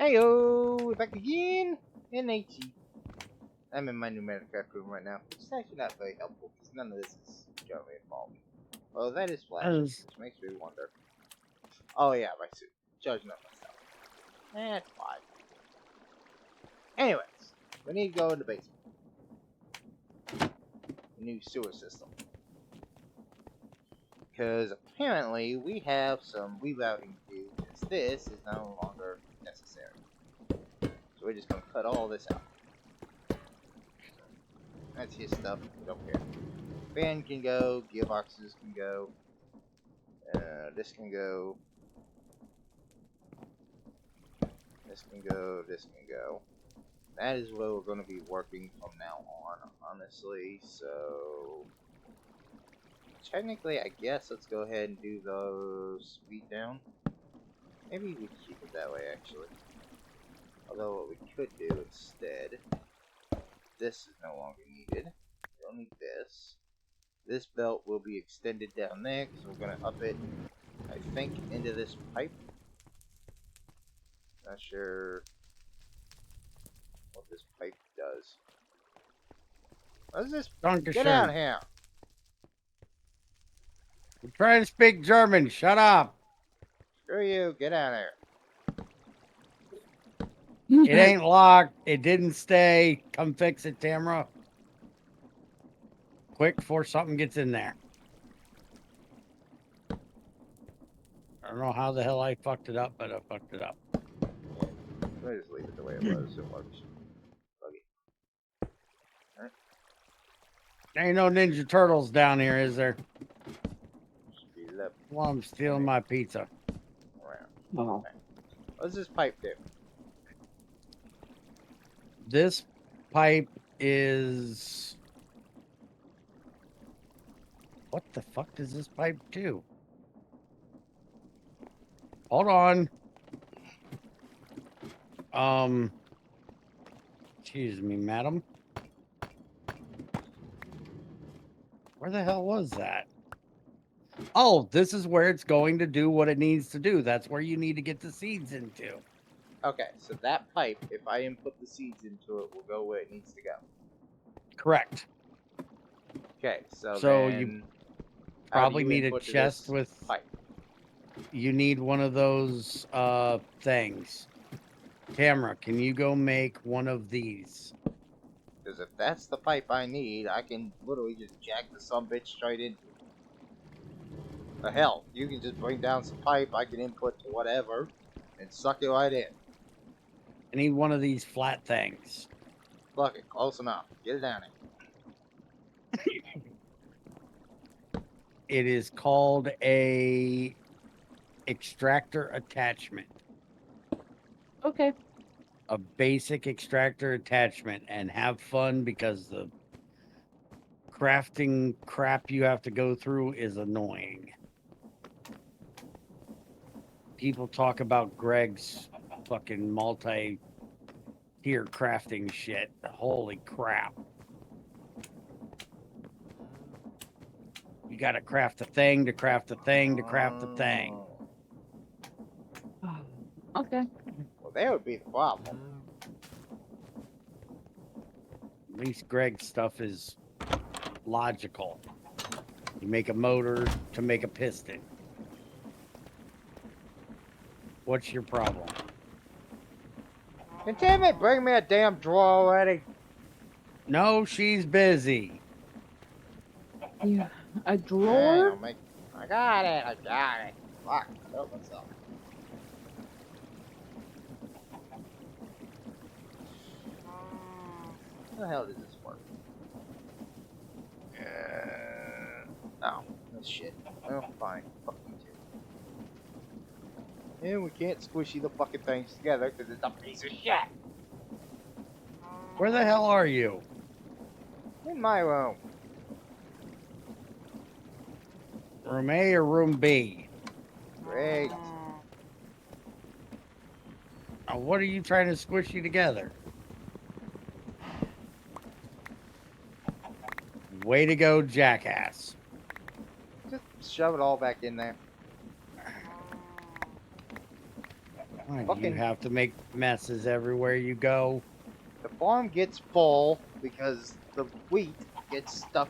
Hiyo, we're back again in HE. I'm in my new Minecraft room right now, which is actually not very helpful because none of this is generally involved. Well, that is flashing, which makes me wonder. Oh yeah, my suit. Judging up myself. That's fine. Anyways, we need to go in the basement. The new sewer system. Because apparently we have some rerouting to do because this is no longer necessary. So we're just going to cut all this out. That's his stuff. We don't care. Fan can go. Gearboxes can go. This can go. This can go. This can go. That is where we're going to be working from now on, honestly. So technically, I guess let's go ahead and do those speed down. Maybe we keep it that way, actually. Although what we could do instead, this is no longer needed. We don't need this. This belt will be extended down there, because we're going to up it, I think, into this pipe. Not sure what this pipe does. What is this? Get down here! I'm trying to speak German. Shut up. Screw you. Get out of here. It ain't locked. It didn't stay. Come fix it, Tamara. Quick before something gets in there. I don't know how the hell I fucked it up, but I fucked it up. We'll just leave it the way it was. It works. Buggy. Alright. There ain't no Ninja Turtles down here, is there? Speed it up. Well, I'm stealing my pizza. Around. Oh. Okay. What does this pipe do? This pipe is... What the fuck does this pipe do? Hold on. Excuse me, madam. Where the hell was that? Oh, this is where it's going to do what it needs to do. That's where you need to get the seeds into. Okay, so that pipe, if I input the seeds into it, will go where it needs to go. Correct. Okay, so you then probably how do you need a input to chest this with... pipe? You need one of those things. Tamara, can you go make one of these? Because if that's the pipe I need, I can literally just jack the sumbitch straight into it. The hell, you can just bring down some pipe, I can input to whatever, and suck it right in. I need one of these flat things. Fuck it, close enough. Get it down here. It is called a extractor attachment. Okay. A basic extractor attachment, and have fun because the crafting crap you have to go through is annoying. People talk about Greg's fucking multi-tier crafting shit. Holy crap. You gotta craft a thing to craft a thing to craft a thing. Okay. Well, that would be the problem. At least Greg's stuff is logical. You make a motor to make a piston. What's your problem? And damn it, bring me a damn drawer already. No, she's busy. Yeah. A drawer? I got it. Fuck, I killed myself. How the hell does this work? Oh, that's shit. Well, fine. Fuck you too. And we can't squishy the fucking things together because it's a piece of shit. Where the hell are you? In my room. Room A or room B? Great. What are you trying to squish you together? Way to go, jackass. Just shove it all back in there. Why do you Fucking- have to make messes everywhere you go? The farm gets full because the wheat gets stuck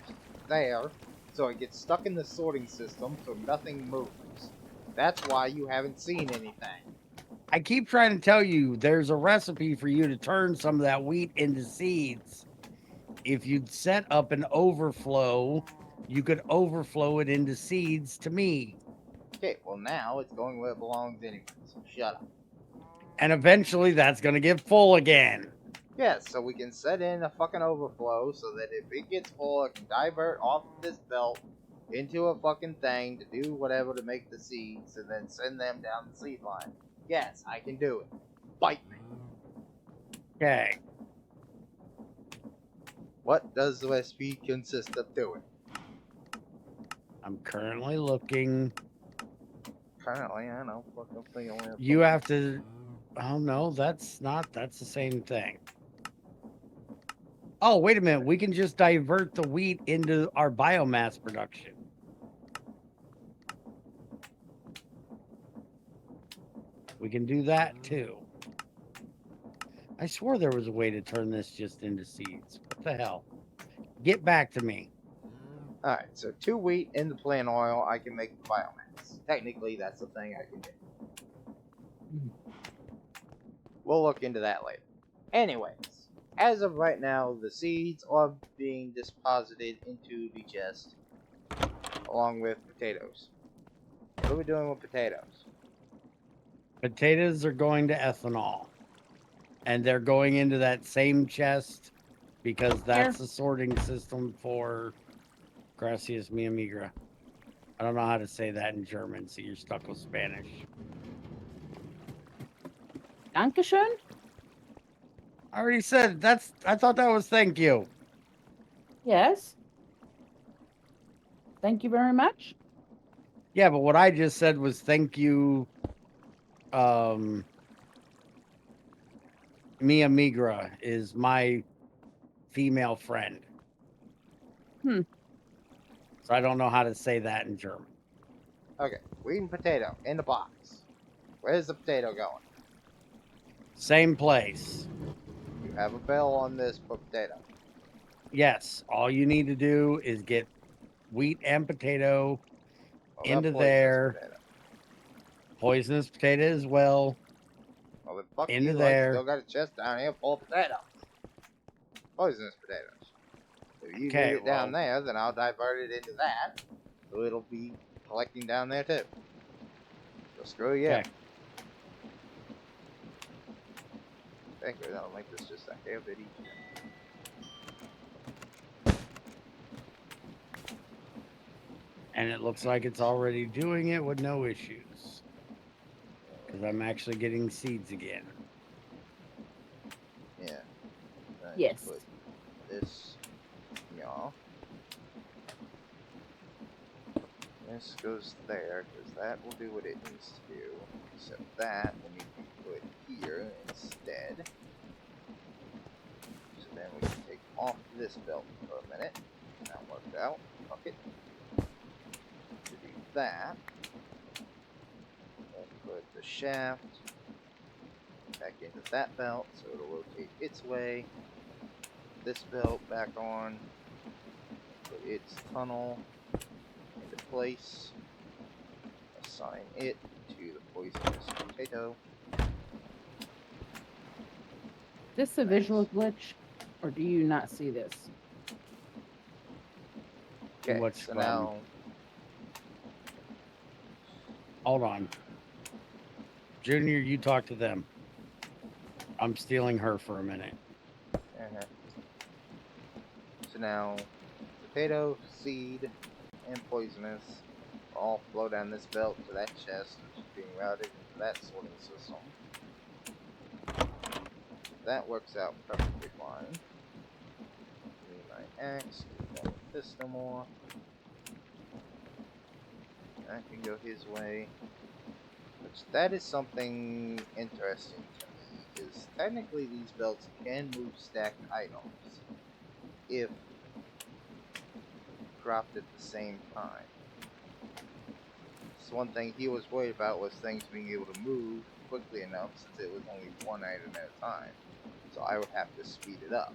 there, so it gets stuck in the sorting system, so nothing moves. That's why you haven't seen anything. I keep trying to tell you there's a recipe for you to turn some of that wheat into seeds. If you'd set up an overflow, you could overflow it into seeds to me. Okay, well now it's going where it belongs anyway, so shut up. And eventually that's going to get full again. Yes, so we can set in a fucking overflow so that if it gets full, it can divert off of this belt into a fucking thing to do whatever to make the seeds and then send them down the seed line. Yes, I can do it. Bite me. Okay. What does the recipe consist of doing? I'm currently looking. Currently, I know. Fucking thing only have You have to. Oh, no, that's not. That's the same thing. Oh, wait a minute. We can just divert the wheat into our biomass production. We can do that too. I swore there was a way to turn this just into seeds. What the hell? Get back to me. Alright, so 2 wheat in the plant oil, I can make the biomass. Technically, that's the thing I can do. We'll look into that later. Anyways, as of right now, the seeds are being deposited into the chest, along with potatoes. What are we doing with potatoes? Potatoes are going to ethanol. And they're going into that same chest because that's the sorting system for Gracias Mia Migra. I don't know how to say that in German, so you're stuck with Spanish. Dankeschön? I already said that's. I thought that was thank you. Yes. Thank you very much. Yeah, but what I just said was thank you, Mia Migra is my female friend. Hmm. So I don't know how to say that in German. Okay, wheat and potato in the box. Where's the potato going? Same place. You have a bell on this for potato. Yes, all you need to do is get wheat and potato Well, into that poisonous there. potato. Poisonous potato as well. Well, then fuck Into you, there. I still got a chest down here full of potatoes. Poisonous potatoes. If you Okay, leave it down there, then I'll divert it into that, so it'll be collecting down there too. So screw you. Okay. Thank you, that'll make this just a hair bit easier. And it looks like it's already doing it with no issues. Because I'm actually getting seeds again. Yeah. Let's Yes. Put this, yeah. This goes there, because that will do what it needs to do. Except that will need to be put here instead. So then we can take off this belt for a minute. That worked out. Fuck it. To do that, we'll put the shaft back into that belt, so it'll rotate its way. This belt back on. Put its tunnel into place. Assign it to the poisonous potato. Is this a visual glitch, or do you not see this? Okay, What's so from- now Hold on. Junior, you talk to them. I'm stealing her for a minute. So now, potato, seed, and poisonous all flow down this belt to that chest, which is being routed into that sorting system. That works out perfectly fine. Give me my axe, keep going with this no more. That can go his way. Which, that is something interesting to me, is technically these belts can move stacked items if dropped at the same time. So one thing he was worried about was things being able to move quickly enough since it was only one item at a time. So I would have to speed it up.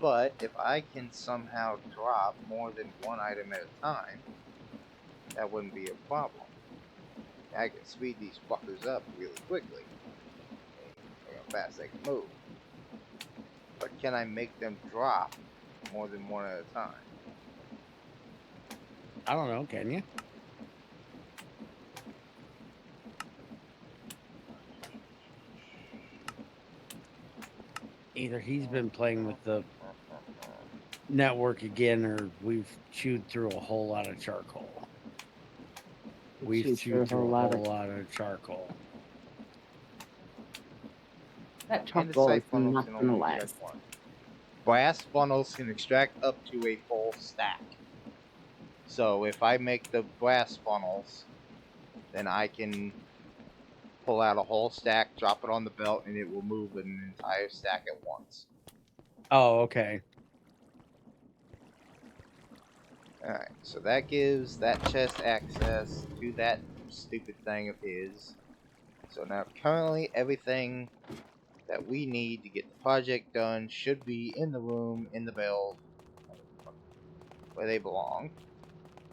But if I can somehow drop more than one item at a time, that wouldn't be a problem. I can speed these fuckers up really quickly. Look how fast they can move. But can I make them drop more than one at a time? I don't know, can you? Either he's been playing with the network again, or we've chewed through a whole lot of charcoal. We've chewed through a whole lot of charcoal. That charcoal is Andesite funnels not can going to only last. extract one. Brass funnels can extract up to a full stack. So if I make the brass funnels, then I can pull out a whole stack, drop it on the belt, and it will move an entire stack at once. Oh, okay. Alright, so that gives that chest access to that stupid thing of his. So now currently everything that we need to get the project done should be in the room, in the belt, where they belong.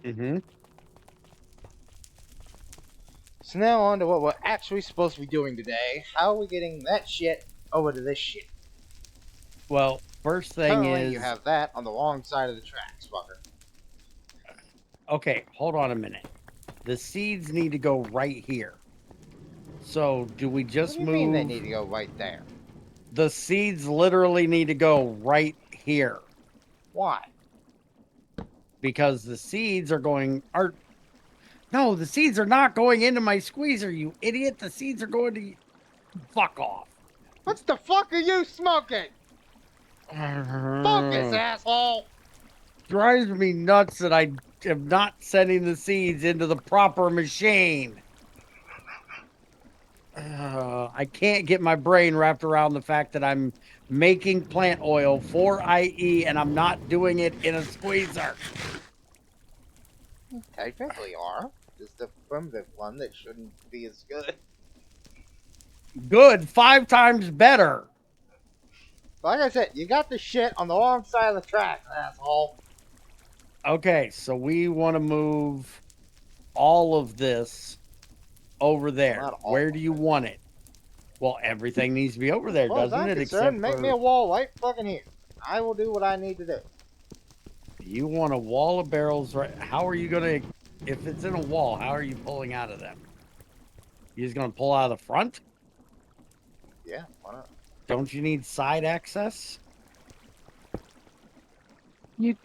Mm-hmm. So now on to what we're actually supposed to be doing today. How are we getting that shit over to this shit? Well, first thing Currently, is... you have that on the wrong side of the tracks, fucker. Okay, hold on a minute. The seeds need to go right here. So, do we just What do you move... mean they need to go right there? The seeds literally need to go right here. Why? Because the seeds are going... No, the seeds are not going into my squeezer, you idiot. The seeds are going to... Fuck off. What the fuck are you smoking? Focus, asshole! Drives me nuts that I am not sending the seeds into the proper machine. I can't get my brain wrapped around the fact that I'm making plant oil for IE and I'm not doing it in a squeezer. You technically are. Just the primitive one that shouldn't be as good. Good, 5 times better. Like I said, you got the shit on the wrong side of the track, asshole. Okay, so we want to move all of this over there. Not all Where of do you it. want it? Well, everything needs to be over there, As far as doesn't I'm it? concerned, Except make for me a wall right fucking here. I will do what I need to do. you want a wall of barrels, right? How are you gonna? If it's in a wall, how are you pulling out of them? You just gonna pull out of the front? Yeah, why not? Don't you need side access? You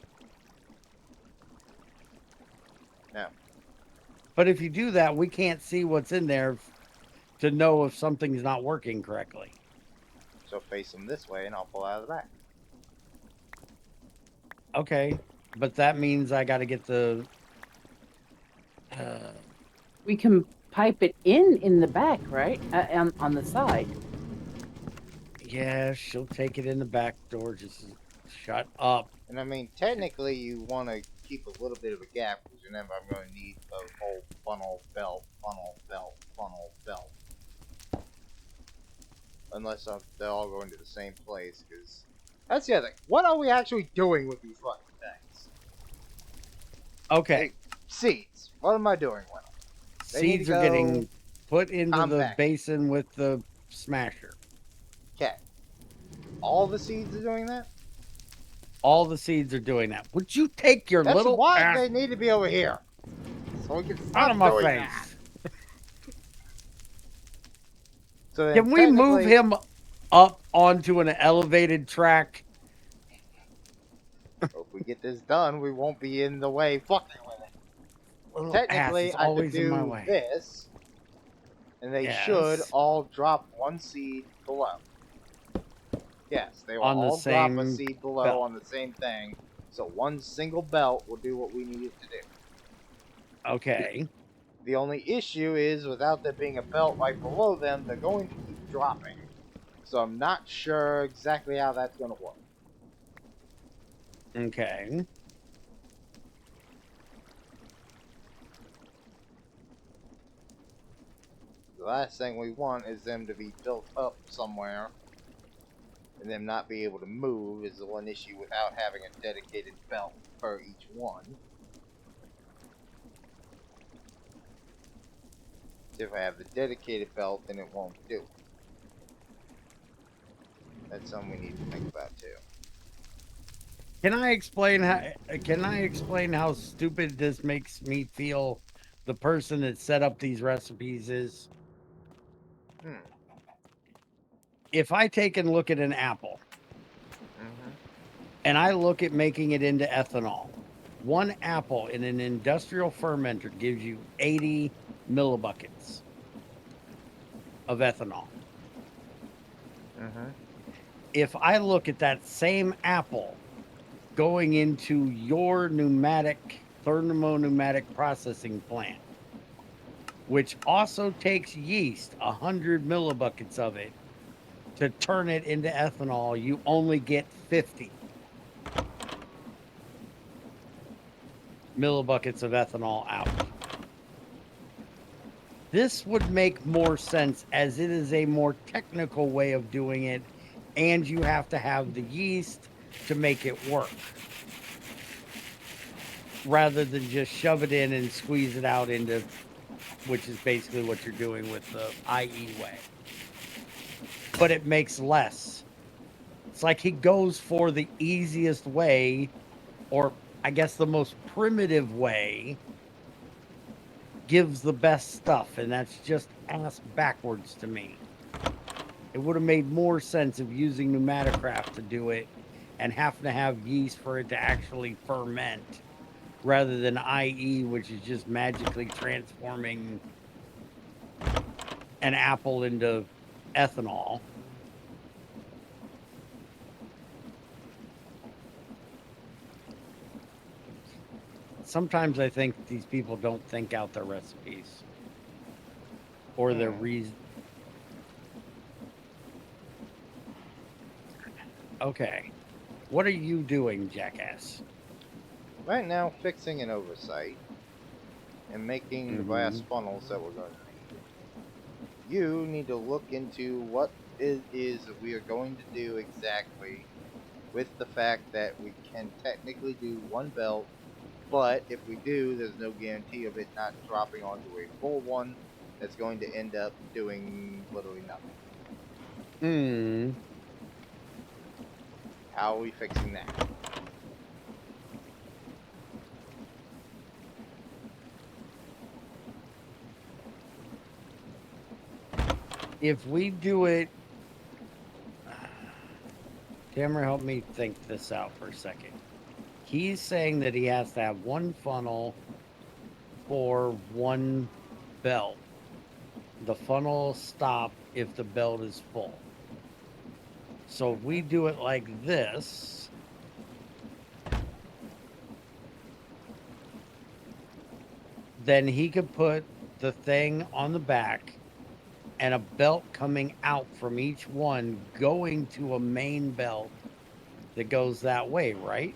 No. But if you do that, we can't see what's in there to know if something's not working correctly. So face them this way and I'll pull out of the back. Okay, but that means I got to get the... we can pipe it in the back, right? On the side. Yeah, she'll take it in the back door. Just shut up. And I mean, technically, you want to keep a little bit of a gap because remember, I'm going to need the whole funnel belt, funnel belt, funnel belt. Unless they're all going to the same place, because that's the other thing. What are we actually doing with these fucking things? Okay. Hey, seeds. What am I doing with them? They need Seeds to are go getting put into the compact. basin with the smasher. Okay. All the seeds are doing that? All the seeds are doing that. Would you take your That's little why ass they need to be over here. So we can out stop of my doing face? that. So then Can we move him up onto an elevated track? If we get this done, we won't be in the way fucking with it. Little Technically, ass is I could always in my do way. this, and they Yes. should all drop one seed below. Yes, they will On the all drop a same seed below belt. on the same thing. So one single belt will do what we need it to do. Okay. The only issue is, without there being a belt right below them, they're going to keep dropping. So I'm not sure exactly how that's going to work. Okay. The last thing we want is them to be built up somewhere and them not be able to move is the one issue without having a dedicated belt for each one. So if I have the dedicated belt, then it won't do it. That's something we need to think about too. Can I explain how stupid this makes me feel? The person that set up these recipes is, if I take and look at an apple and I look at making it into ethanol, one apple in an industrial fermenter gives you 80 millibuckets of ethanol. If I look at that same apple going into your thermopneumatic processing plant, which also takes yeast, 100 millibuckets of it, to turn it into ethanol, you only get 50 millibuckets of ethanol out. This would make more sense as it is a more technical way of doing it, and you have to have the yeast to make it work, rather than just shove it in and squeeze it out into, which is basically what you're doing with the IE way. But it makes less. It's like he goes for the easiest way, or I guess the most primitive way, gives the best stuff, and that's just ass backwards to me. It would have made more sense of using pneumaticraft to do it and having to have yeast for it to actually ferment, rather than IE, which is just magically transforming an apple into ethanol. Sometimes I think these people don't think out their recipes or their reason. Okay. What are you doing, jackass? Right now, fixing an oversight and making the glass funnels that we're going to need. You need to look into what it is that we are going to do exactly, with the fact that we can technically do one belt, but if we do, there's no guarantee of it not dropping onto a full one that's going to end up doing literally nothing. How are we fixing that? If we do it, Tamara, help me think this out for a second. He's saying that he has to have one funnel for one belt. The funnel will stop if the belt is full. So if we do it like this, then he could put the thing on the back and a belt coming out from each one going to a main belt that goes that way, right?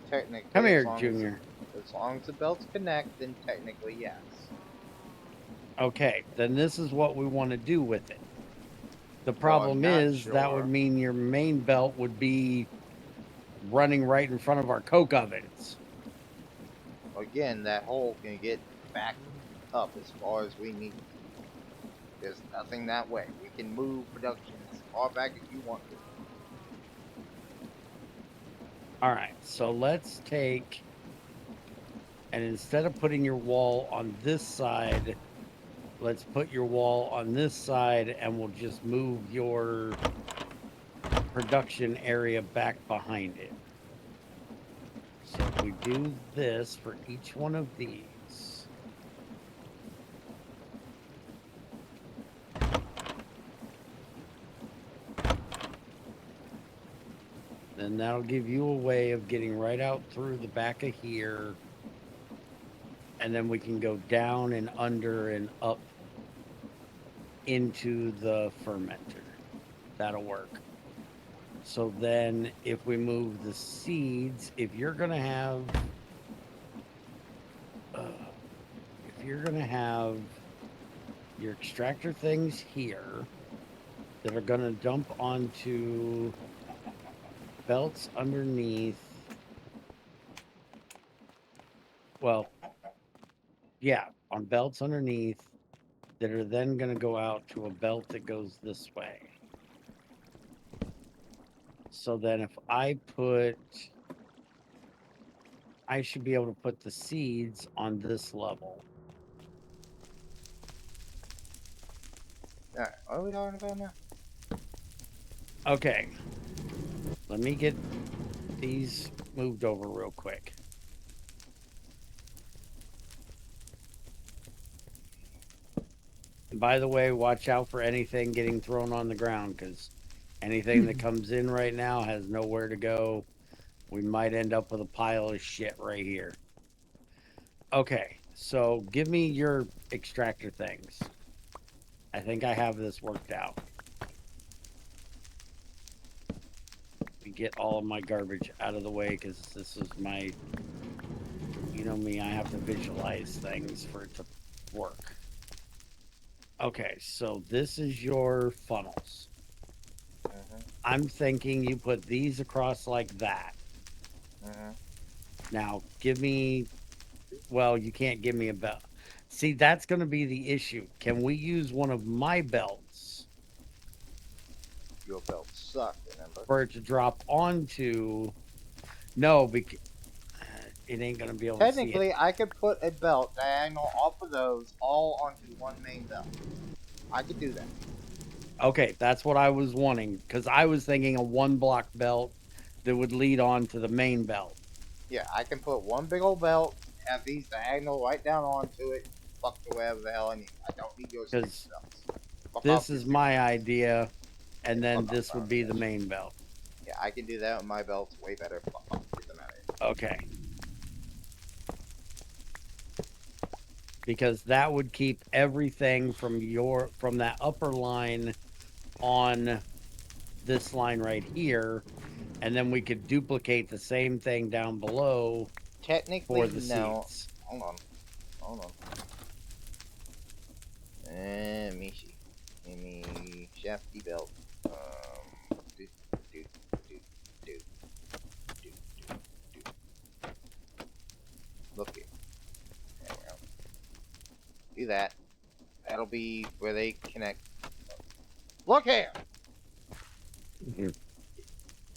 Technically, come here, Junior. As long as the belts connect, then technically yes. Okay, then this is what we want to do with it. The problem is that would mean your main belt would be running right in front of our coke ovens. Again, that hole can get back up as far as we need. There's nothing that way. We can move production as far back as you want to. Alright, so let's take, and instead of putting your wall on this side, let's put your wall on this side, and we'll just move your production area back behind it. So if we do this for each one of these, then that'll give you a way of getting right out through the back of here, and then we can go down and under and up into the fermenter. That'll work. So then if we move the seeds, if you're gonna have you're going to have your extractor things here that are going to dump onto belts underneath. Well, yeah, on belts underneath that are then going to go out to a belt that goes this way. So then if I should be able to put the seeds on this level. Alright, what are we talking about now? Okay. Let me get these moved over real quick. And by the way, watch out for anything getting thrown on the ground, because anything that comes in right now has nowhere to go. We might end up with a pile of shit right here. Okay, so give me your extractor things. I think I have this worked out. We get all of my garbage out of the way, because this is my, you know me, I have to visualize things for it to work. Okay, so this is your funnels. I'm thinking you put these across like that. Now, give me, well, you can't give me a belt. See, that's going to be the issue. Can we use one of my belts Your belt sucked, remember? for it to drop onto? No, because it ain't going to be able to see it. Technically, I could put a belt diagonal off of those all onto one main belt. I could do that. Okay, that's what I was wanting, because I was thinking a one block belt that would lead on to the main belt. Yeah, I can put one big old belt, have these diagonal right down onto it, fuck the whatever the hell I need. I don't need your stupid belts. Fuck This off your is stupid my belts. idea, and then Fuck this off, would be the Harmonious. main belt. Yeah, I can do that with my belts way better. Fuck off, get them out of here. Okay. Because that would keep everything from that upper line on this line right here, and then we could duplicate the same thing down below Technically, for the no. seats. Hold on. Hold on. Let me see. Give me shafty belt. Do, do, do, do, do, do. Look here. There we go. Do that. That'll be where they connect. Look here!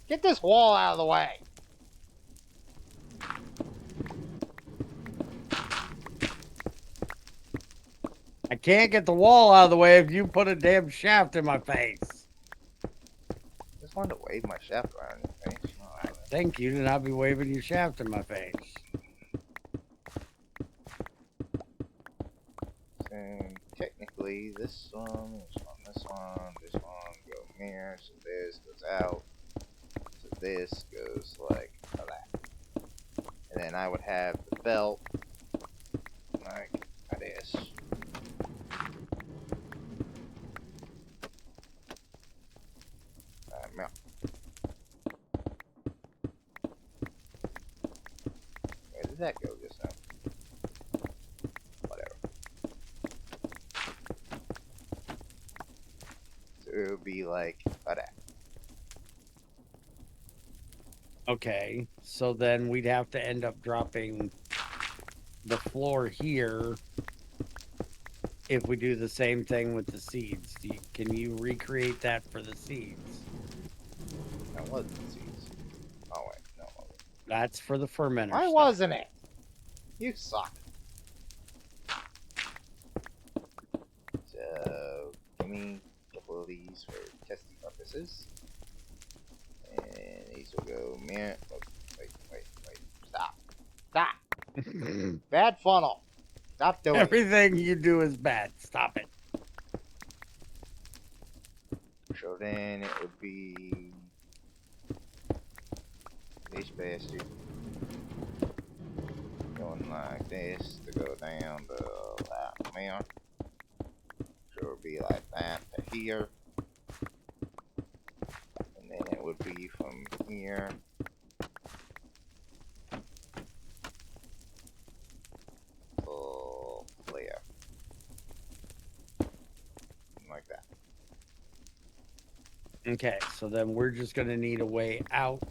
Get this wall out of the way! I can't get the wall out of the way if you put a damn shaft in my face. Just wanted to wave my shaft around your face. Alright. Thank you to not be waving your shaft in my face. So technically, this one, this one go here, so this goes out, so this goes like that. And then I would have the belt like this. Yeah. Where did that go just now? Whatever. So it would be like that. Okay, so then we'd have to end up dropping the floor here if we do the same thing with the seeds. Can you recreate that for the seeds? That wasn't seeds. Oh wait, no. It wasn't. That's for the fermenter Why stuff. wasn't it? You suck. So give me a couple of these for testing purposes. And these will go mirror. Oh, wait. Stop. Bad funnel. Stop doing it. Everything you do is bad. Stop it. So then it would be this bastard going like this to go down to that mirror. So it would be like that to here. And then it would be from here. To there. Okay, so then we're just going to need a way out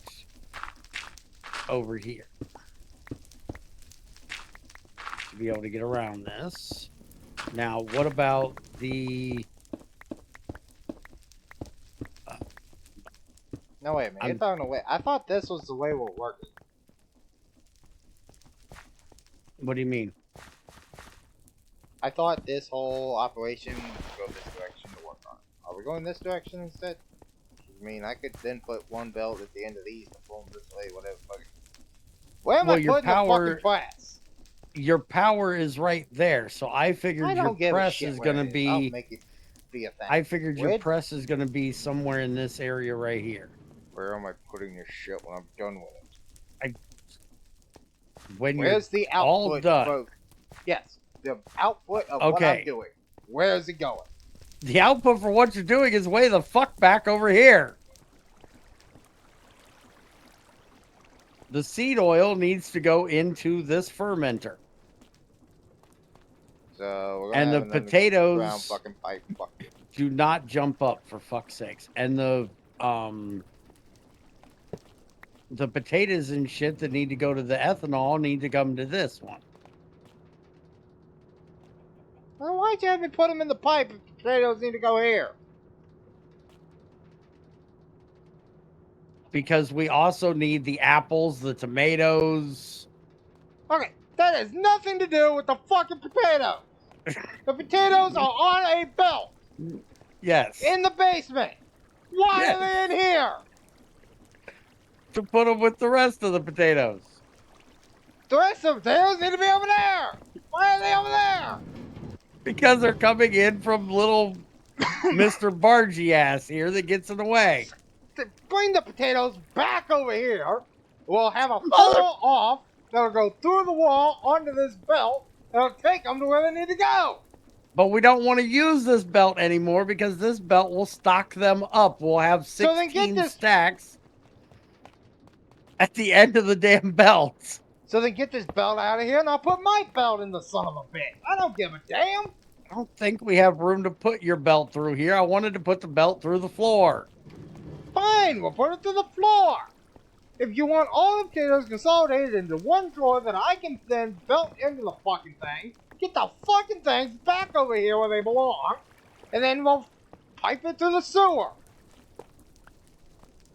over here to be able to get around this. Now, what about the... No, wait a minute. You're talking away. I thought this was the way we're working. What do you mean? I thought this whole operation would go this direction to work on it. Are we going this direction instead? I mean, I could then put one belt at the end of these and pull them this way, whatever. Where am I putting the fucking press? Your power is right there, so I figured your press is going to be... I'll make it be a thing. I figured your press is going to be somewhere in this area right here. Where am I putting this shit when I'm done with it? Where's the output? All done. Yes, the output of what I'm doing. Where is it going? The output for what you're doing is way the fuck back over here. The seed oil needs to go into this fermenter. So we're and the potatoes fucking pipe. Do not jump up, for fuck's sakes. And the potatoes and shit that need to go to the ethanol need to come to this one. Well, why'd you have me put them in the pipe if the potatoes need to go here? Because we also need the apples, the tomatoes. Okay, that has nothing to do with the fucking potatoes. The potatoes are on a belt. Yes. In the basement. Why are they in here? To put them with the rest of the potatoes. The rest of the potatoes need to be over there. Why are they over there? Because they're coming in from little Mr. Bargy ass here that gets in the way. Bring the potatoes back over here. We'll have a funnel off that'll go through the wall onto this belt. That'll take them to where they need to go. But we don't want to use this belt anymore because this belt will stock them up. We'll have 16 stacks at the end of the damn belt. So then get this belt out of here and I'll put my belt in the son of a bitch. I don't give a damn. I don't think we have room to put your belt through here. I wanted to put the belt through the floor. Fine, we'll put it to the floor. If you want all the potatoes consolidated into one drawer that I can then belt into the fucking thing, get the fucking things back over here where they belong, and then we'll pipe it to the sewer.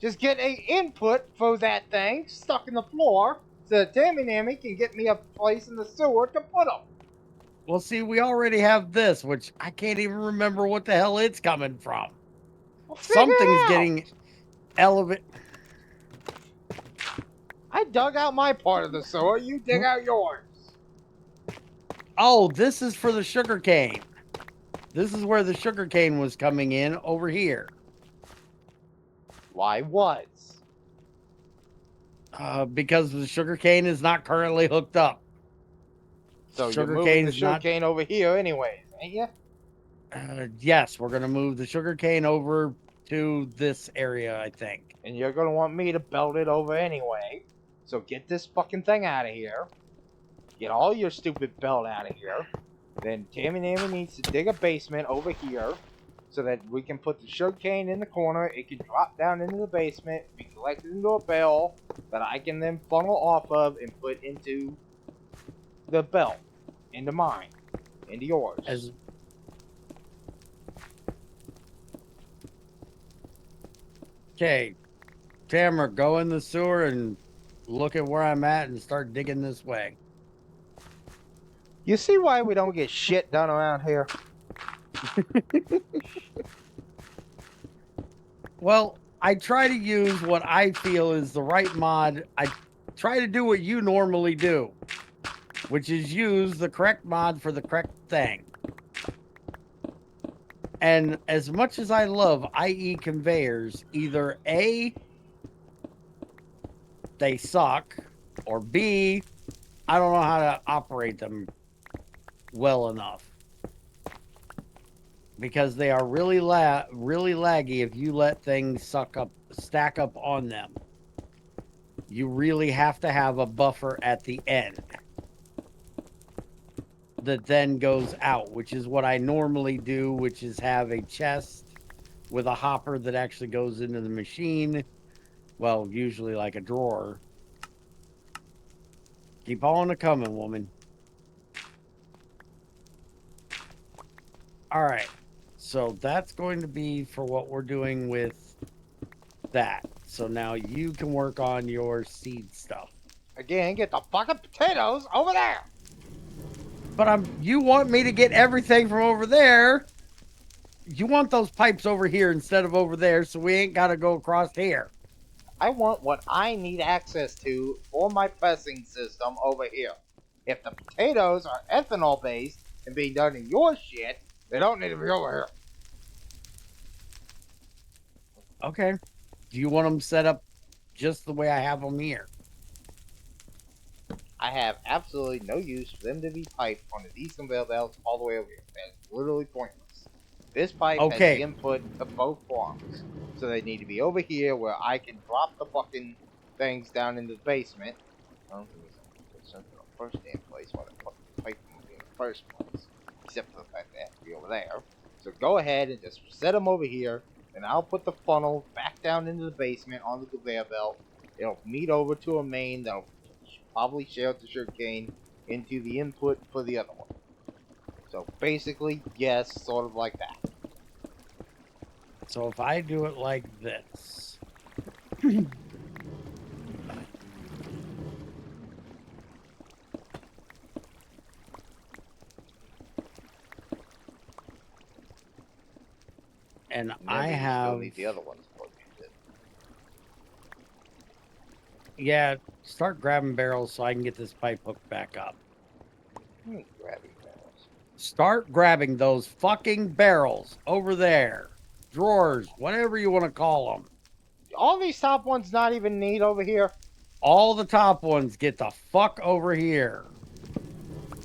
Just get an input for that thing stuck in the floor so that Tammy Nammy can get me a place in the sewer to put them. Well, see, we already have this, which I can't even remember what the hell it's coming from. Well, something's getting elevated. I dug out my part of the sewer. You dig out yours. Oh, this is for the sugar cane. This is where the sugar cane was coming in over here. Why was? Because the sugar cane is not currently hooked up. So you're moving the sugar cane over here anyways, ain't you? Yes, we're going to move the sugar cane over to this area, I think. And you're going to want me to belt it over anyway. So get this fucking thing out of here. Get all your stupid belt out of here. Then Tammy Nammy needs to dig a basement over here so that we can put the sugar cane in the corner. It can drop down into the basement, be collected into a bale that I can then funnel off of and put into the belt, into mine, into yours. Okay, Tamara, go in the sewer and look at where I'm at and start digging this way. You see why we don't get shit done around here? Well, I try to use what I feel is the right mod. I try to do what you normally do, which is use the correct mod for the correct thing. And as much as I love IE conveyors, either A, they suck, or B, I don't know how to operate them well enough. Because they are really laggy if you let things stack up on them. You really have to have a buffer at the end that then goes out, which is what I normally do, which is have a chest with a hopper that actually goes into the machine. Well, usually like a drawer. Keep on a coming, woman. All right. So that's going to be for what we're doing with that. So now you can work on your seed stuff. Again, get the fucking potatoes over there. But you want me to get everything from over there. You want those pipes over here instead of over there, so we ain't got to go across here. I want what I need access to for my pressing system over here. If the potatoes are ethanol based and being done in your shit, they don't need to be over here. Okay. Do you want them set up just the way I have them here? I have absolutely no use for them to be piped on these conveyor belts all the way over here. That's literally pointless. This pipe has the input of both farms, so they need to be over here where I can drop the fucking things down into the basement. Well, it's in the first damn place where the fucking pipe would be in the first place, except for the fact they have to be over there. So go ahead and just set them over here, and I'll put the funnel back down into the basement on the conveyor belt. It'll meet over to a main that'll probably share out the sugarcane into the input for the other one. So basically, yes, sort of like that. So if I do it like this. And I have... need the other ones plugged in. Yeah, start grabbing barrels so I can get this pipe hooked back up. Grabbing barrels. Start grabbing those fucking barrels over there. Drawers, whatever you want to call them. All these top ones not even need over here? All the top ones get the fuck over here.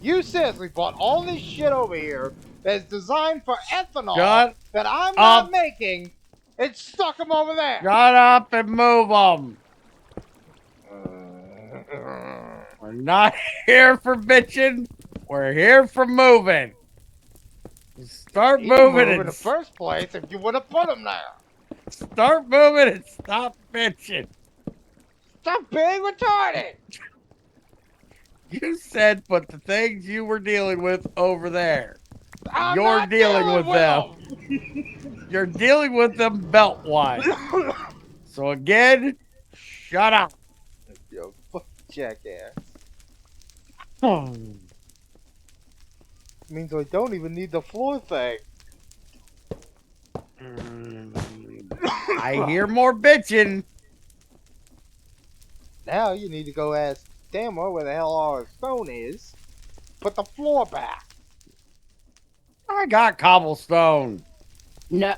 You seriously brought all this shit over here that's designed for ethanol that I'm not making and stuck them over there. Shut up and move them. We're not here for bitching. We're here for moving. Start moving in the first place if you would have put them there. Start moving and stop bitching. Stop being retarded. You said put the things you were dealing with over there. You're dealing with them. You're dealing with them belt-wise. So again, shut up. Yo, fuck jackass. Means I don't even need the floor thing. I hear more bitching. Now you need to go ask Tamara where the hell our stone is. Put the floor back. I got cobblestone. No,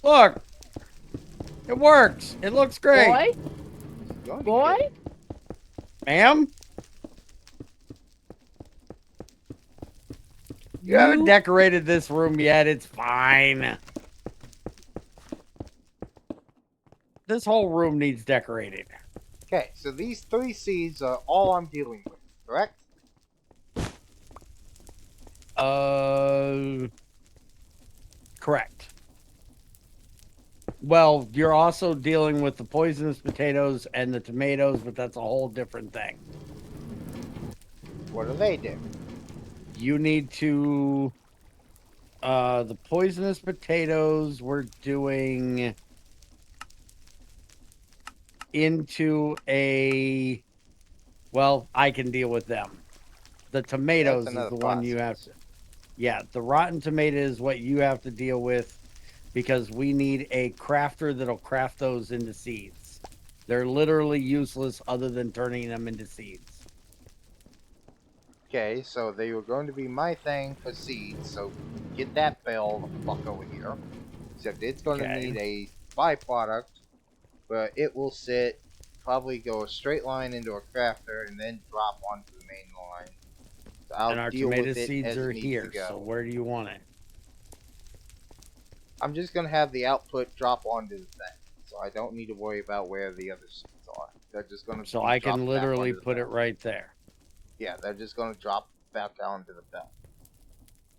Look. It works. It looks great. Boy? Ma'am? You haven't decorated this room yet. It's fine. This whole room needs decorating. Okay, so these 3 seeds are all I'm dealing with, correct? Correct. Well, you're also dealing with the poisonous potatoes and the tomatoes, but that's a whole different thing. What do they do? You need to... the poisonous potatoes we're doing into a... Well, I can deal with them. The tomatoes is the one you have to... Yeah, the rotten tomato is what you have to deal with because we need a crafter that'll craft those into seeds. They're literally useless other than turning them into seeds. Okay, so they were going to be my thing for seeds, so get that bell the fuck over here. Except it's going to need a byproduct, but it will sit, probably go a straight line into a crafter, and then drop onto the main line. So I'll and our deal tomato with it seeds as are it needs here, to go. so where do you want it? I'm just going to have the output drop onto the thing, so I don't need to worry about where the other seeds are. They're just going to So I can literally put it right there. Yeah, they're just going to drop back onto the belt.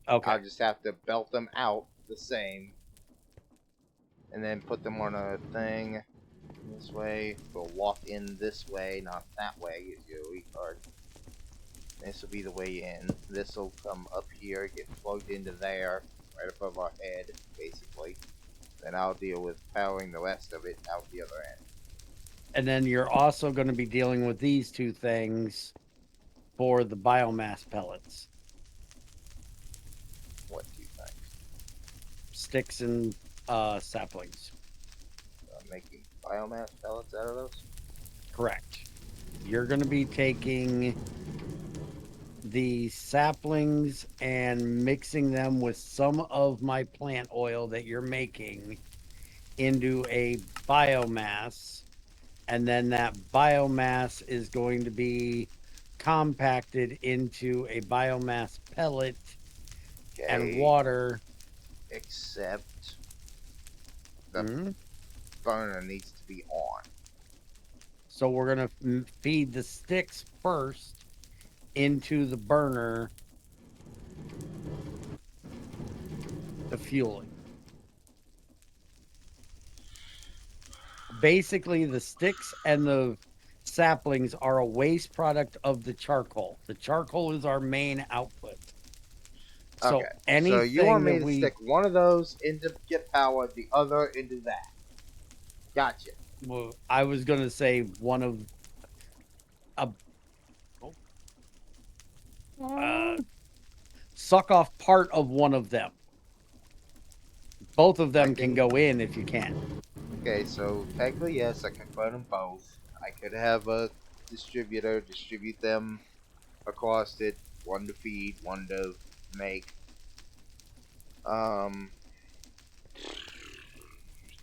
Okay. I'll just have to belt them out the same. And then put them on a thing this way. We'll walk in this way, not that way, is your retard. This will be the way in. This will come up here, get plugged into there, right above our head, basically. Then I'll deal with powering the rest of it out the other end. And then you're also going to be dealing with these two things for the biomass pellets. What two things? Sticks and saplings. Making biomass pellets out of those? Correct. You're going to be taking the saplings and mixing them with some of my plant oil that you're making into a biomass. And then that biomass is going to be compacted into a biomass pellet and water. Except the burner needs to be on. So we're going to feed the sticks first into the burner, the fueling. Basically, the sticks and the saplings are a waste product of the charcoal. The charcoal is our main output. So Okay. anything So you want me that to stick one of those into get power, the other into that. Gotcha. Well, I was going to say one of suck off part of one of them. Both of them can go in if you can. Okay, so technically, yes, I can put them both. I could have a distributor distribute them across it. One to feed, one to make. How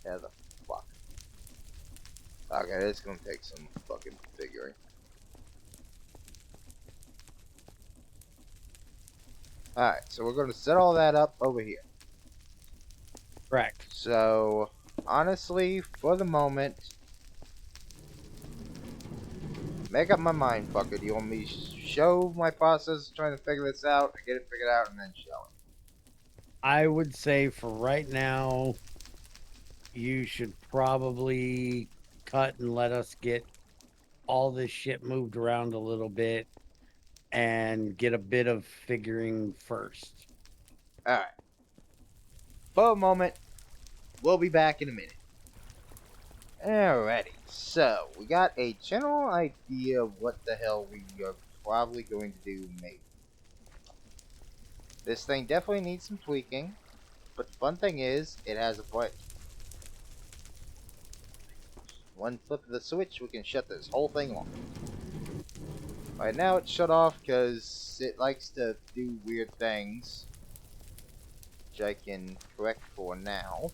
the fuck? Okay, it's gonna take some fucking figuring. Alright, so we're gonna set all that up over here. Correct. So, honestly, for the moment, make up my mind, fucker. Do you want me to show my process trying to figure this out, or get it figured out, and then show it? I would say for right now, you should probably cut and let us get all this shit moved around a little bit and get a bit of figuring first. Alright. For a moment, we'll be back in a minute. Alrighty, so we got a general idea of what the hell we are probably going to do, maybe. This thing definitely needs some tweaking, but the fun thing is, it has a button. One flip of the switch, we can shut this whole thing off. Right now it's shut off because it likes to do weird things, which I can correct for now.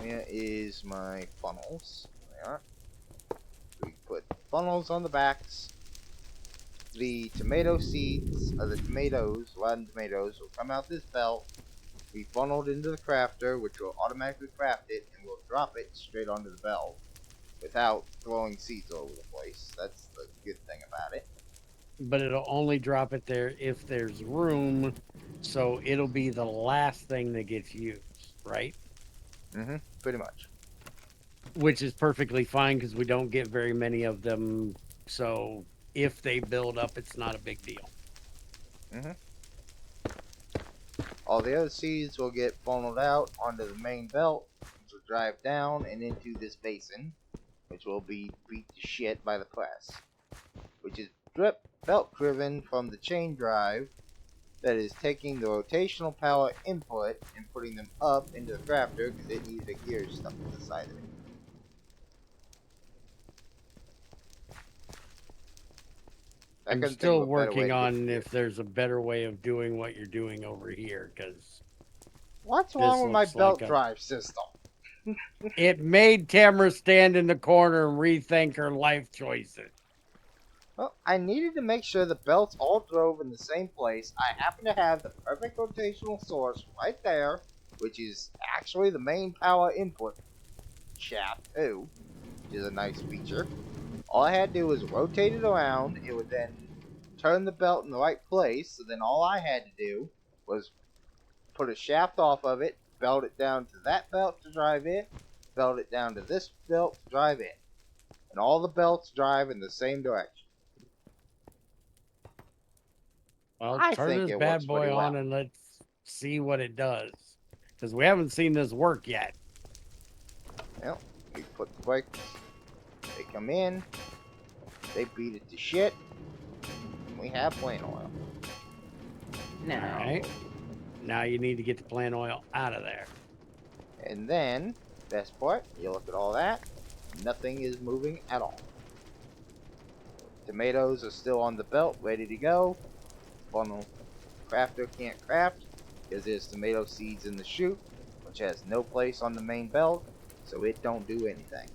Where is my funnels? There. We put funnels on the backs. The tomato seeds, or the tomatoes, rotten tomatoes, will come out this belt, be funneled into the crafter, which will automatically craft it, and will drop it straight onto the belt without throwing seeds all over the place. That's the good thing about it. But it'll only drop it there if there's room, so it'll be the last thing that gets used, right? Mm-hmm, pretty much. Which is perfectly fine because we don't get very many of them, so if they build up, it's not a big deal. Mm-hmm. All the other seeds will get funneled out onto the main belt, which will drive down and into this basin, which will be beat to shit by the press, which is belt driven from the chain drive that is taking the rotational power input and putting them up into the crafter because it needs a gear stuck to the side of it. I'm still working on if there's a better way of doing what you're doing over here, because what's wrong with my belt drive system? It made Tamara stand in the corner and rethink her life choices. Well, I needed to make sure the belts all drove in the same place. I happen to have the perfect rotational source right there, which is actually the main power input shaft too, which is a nice feature. All I had to do was rotate it around. It would then turn the belt in the right place. So then all I had to do was put a shaft off of it, belt it down to that belt to drive in, belt it down to this belt to drive in. And all the belts drive in the same direction. Well, I turn think this it works bad boy pretty on well. and let's see what it does. Because we haven't seen this work yet. Well, we put the brakes, they come in, they beat it to shit, and we have plain oil. Now, Alright. Now you need to get the plant oil out of there. And then, best part, you look at all that, nothing is moving at all. Tomatoes are still on the belt, ready to go. Funnel crafter can't craft because there's tomato seeds in the chute, which has no place on the main belt, so it don't do anything.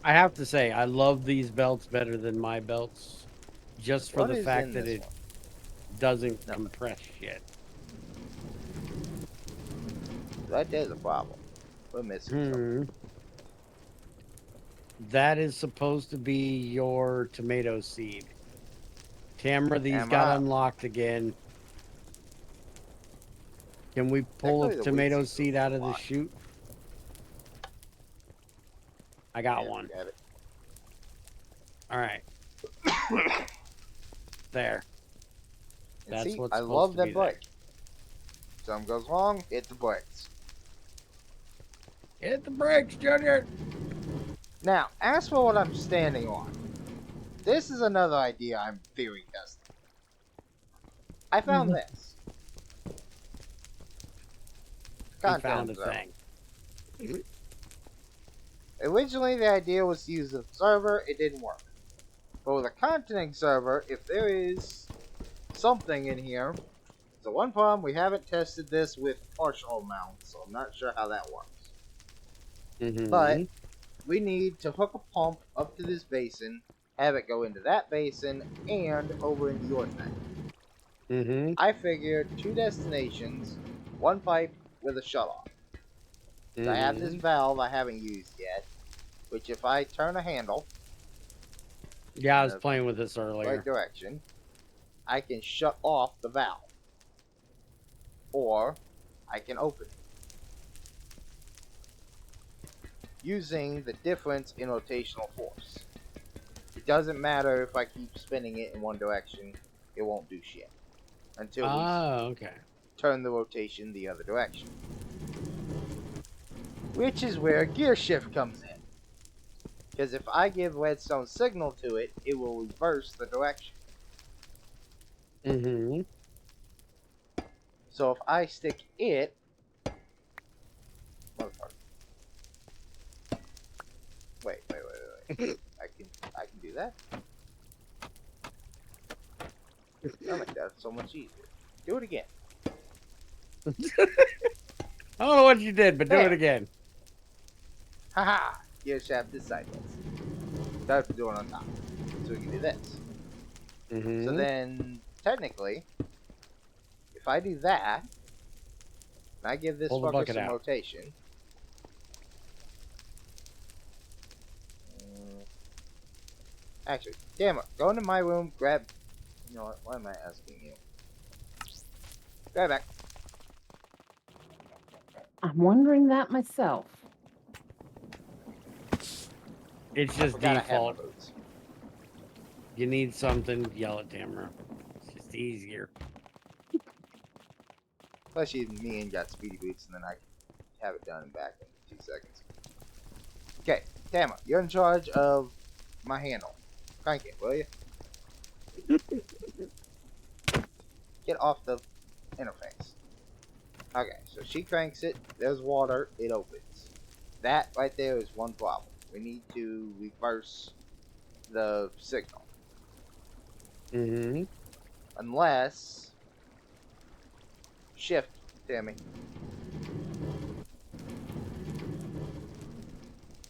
I have to say, I love these belts better than my belts. Just for What the is fact in that this it one? doesn't Nothing. compress shit. Right there's a problem. We're missing something. That is supposed to be your tomato seed. Tamara, these got Tamara. unlocked again. Can we pull a Technically, the tomato wheat seeds seed are out of the unlocked. chute? I got Yeah, one. grab it. All right. There. And That's see, what's I supposed love to that be there. brake. Something goes wrong, hit the brakes. Hit the brakes, Junior. Now, as for what I'm standing on, this is another idea I'm theory testing. I found this. He found Content a observer. thing. Originally, the idea was to use the observer. It didn't work. But with a content observer, if there is something in here, so one problem, we haven't tested this with partial mounts, so I'm not sure how that works. But we need to hook a pump up to this basin, have it go into that basin, and over into your thing. I figured 2 destinations, 1 pipe with a shut-off. I have this valve I haven't used yet, which if I turn a handle Yeah, I in was the playing with this right earlier. direction, I can shut off the valve. Or I can open it. Using the difference in rotational force. It doesn't matter if I keep spinning it in one direction, it won't do shit. Until we turn the rotation the other direction. Which is where gear shift comes in. Because if I give redstone signal to it, it will reverse the direction. So if I stick it... Motherfucker. Wait. I can do that? That'll make that so much easier. Do it again. I don't know what you did, but do There. it again. Haha! Gear shaft is sideways. That's to do it on top. So we can do this. So then, technically, if I do that, and I give this Pull the fucker bucket some out. rotation. Actually, damn it. Go into my room, grab... You know what? Why am I asking you? Grab back. I'm wondering that myself. It's just Forgot I had my default. boots. You need something, yell at Tamara. It's just easier. Plus, me and got speedy boots, and then I can have it done and back in 2 seconds. Okay, Tamara, you're in charge of my handle. Crank it, will you? Get off the interface. Okay, so she cranks it. There's water. It opens. That right there is one problem. We need to reverse the signal. Unless... Shift, Tammy.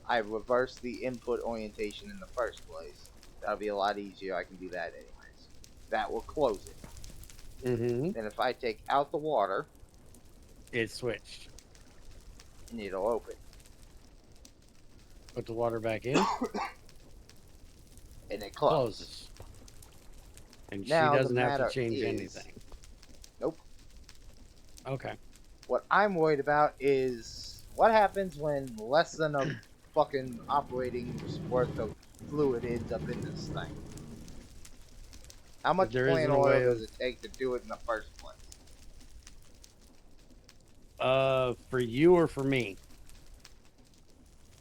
I reverse the input orientation in the first place. That'll be a lot easier. I can do that anyways. That will close it. Then if I take out the water, it switched. It'll open. Put the water back in. And it closes. And Now she the doesn't have to matter change is- anything. Nope. Okay. What I'm worried about is what happens when less than a fucking operating's worth of fluid ends up in this thing. How much There plant isn't a oil way does of it take to do it in the first place? for you or for me?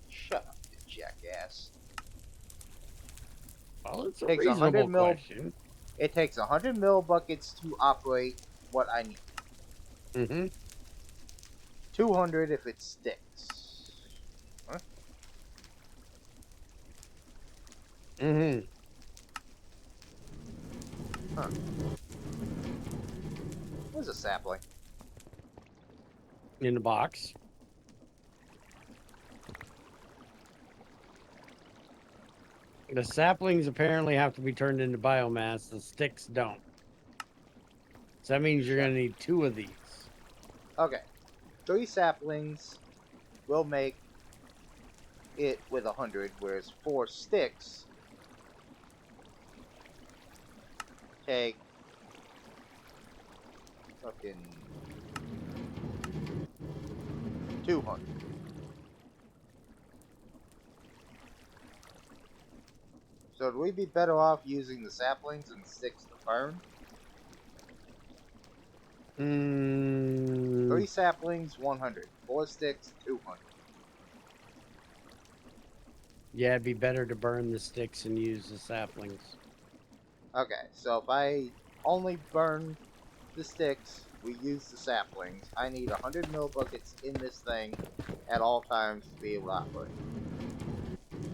Shut up, you jackass. Well, it's a Takes 100 reasonable mil. question. It takes 100 mil buckets to operate what I need. Mm-hmm. 200 if it sticks. Huh? Mm-hmm. Huh. Where's a sapling? In the box. The saplings apparently have to be turned into biomass. The sticks don't. So that means you're Shut going to need 2 of these. Okay. 3 saplings will make it with 100, whereas 4 sticks take fucking 200. So would we be better off using the saplings and sticks to burn? 3 saplings, 100. 4 sticks, 200. Yeah, it'd be better to burn the sticks and use the saplings. Okay, so if I only burn the sticks, we use the saplings. I need 100 mil buckets in this thing at all times to be able to operate.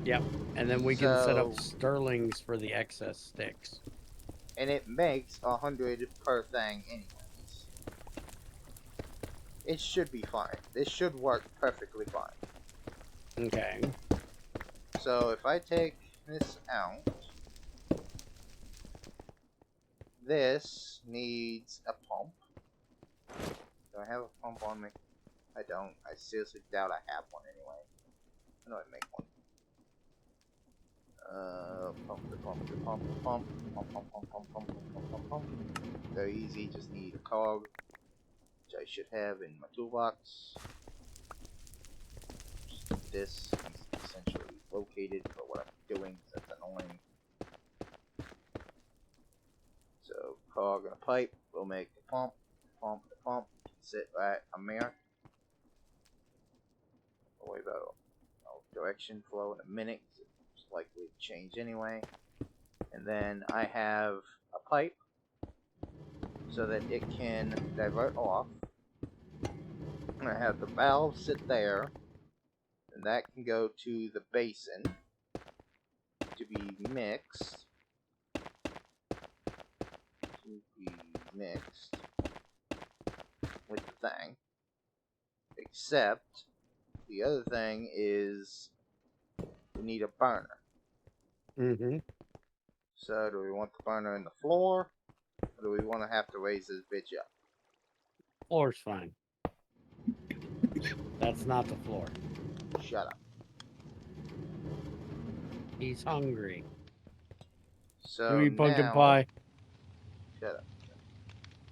Yep. And then we can set up So, sterlings for the excess sticks. and it makes 100 per thing anyways. It should be fine. This should work perfectly fine. Okay. So if I take this out, this needs a pump. Do I have a pump on me? I don't. I seriously doubt I have one anyway. How do I make one? Pump. Very easy, just need a cog, which I should have in my toolbox. This is essentially located for what I'm doing, so that's annoying. So, cog and a pipe will make the pump, sit right on there. I'll worry about direction flow in a minute, because it's likely to change anyway. And then I have a pipe so that it can divert off. And I have the valve sit there, and that can go to the basin to be mixed. With the thing. Except the other thing is we need a burner. Mm-hmm. So do we want the burner in the floor, or do we want to have to raise this bitch up? Floor's fine. That's not the floor. Shut up. He's hungry. So You eat pumpkin now, pie. shut up.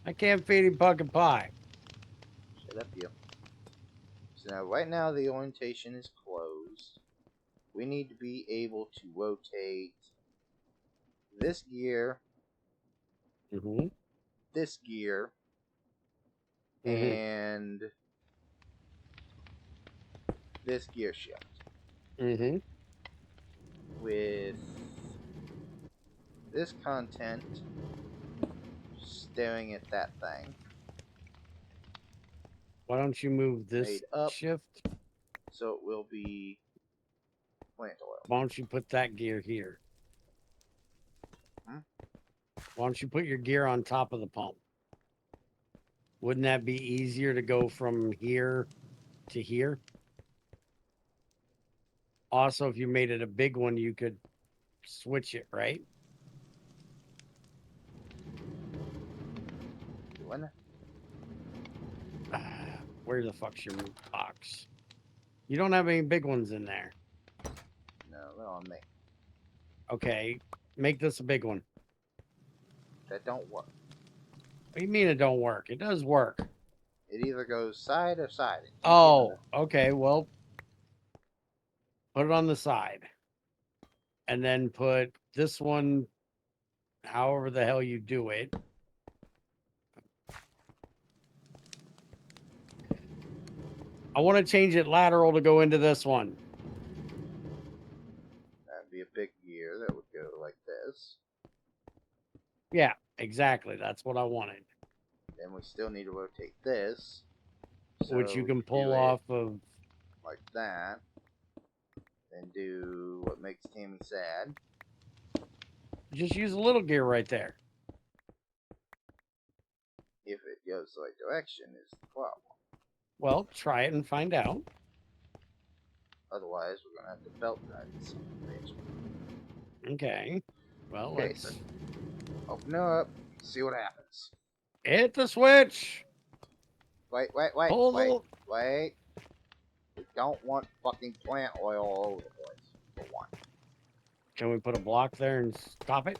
I can't feed him pumpkin pie. Shut up, you. So now, right now the orientation is closed. We need to be able to rotate this gear, Mm-hmm. this gear, Mm-hmm. and this gear shift. Mm-hmm. With this content staring at that thing. Why don't you move this Made up. shift? So it will be plant oil. Why don't you put that gear here? Hmm? Why don't you put your gear on top of the pump? Wouldn't that be easier to go from here to here? Also, if you made it a big one, you could switch it, right? When? Where the fuck's your box? You don't have any big ones in there. No, they're on me. Okay, make this a big one. That don't work. What do you mean it don't work? It does work. It either goes side or side. It can't be Oh, in okay. Well, put it on the side. And then put this one, however the hell you do it. I want to change it lateral to go into this one. That'd be a big gear that would go like this. Yeah, exactly. That's what I wanted. Then we still need to rotate this. Which you So can we pull do it off of. like that. Then do what makes Tammy sad. Just use a little gear right there. If it goes the right direction is the problem. Well, try it and find out. Otherwise, we're gonna have to belt drive this son of a bitch. Okay. Well, Okay, let's so open it up. See what happens. hit the switch. Wait. Pull the. Wait. We don't want fucking plant oil all over the place. For one. Can we put a block there and stop it?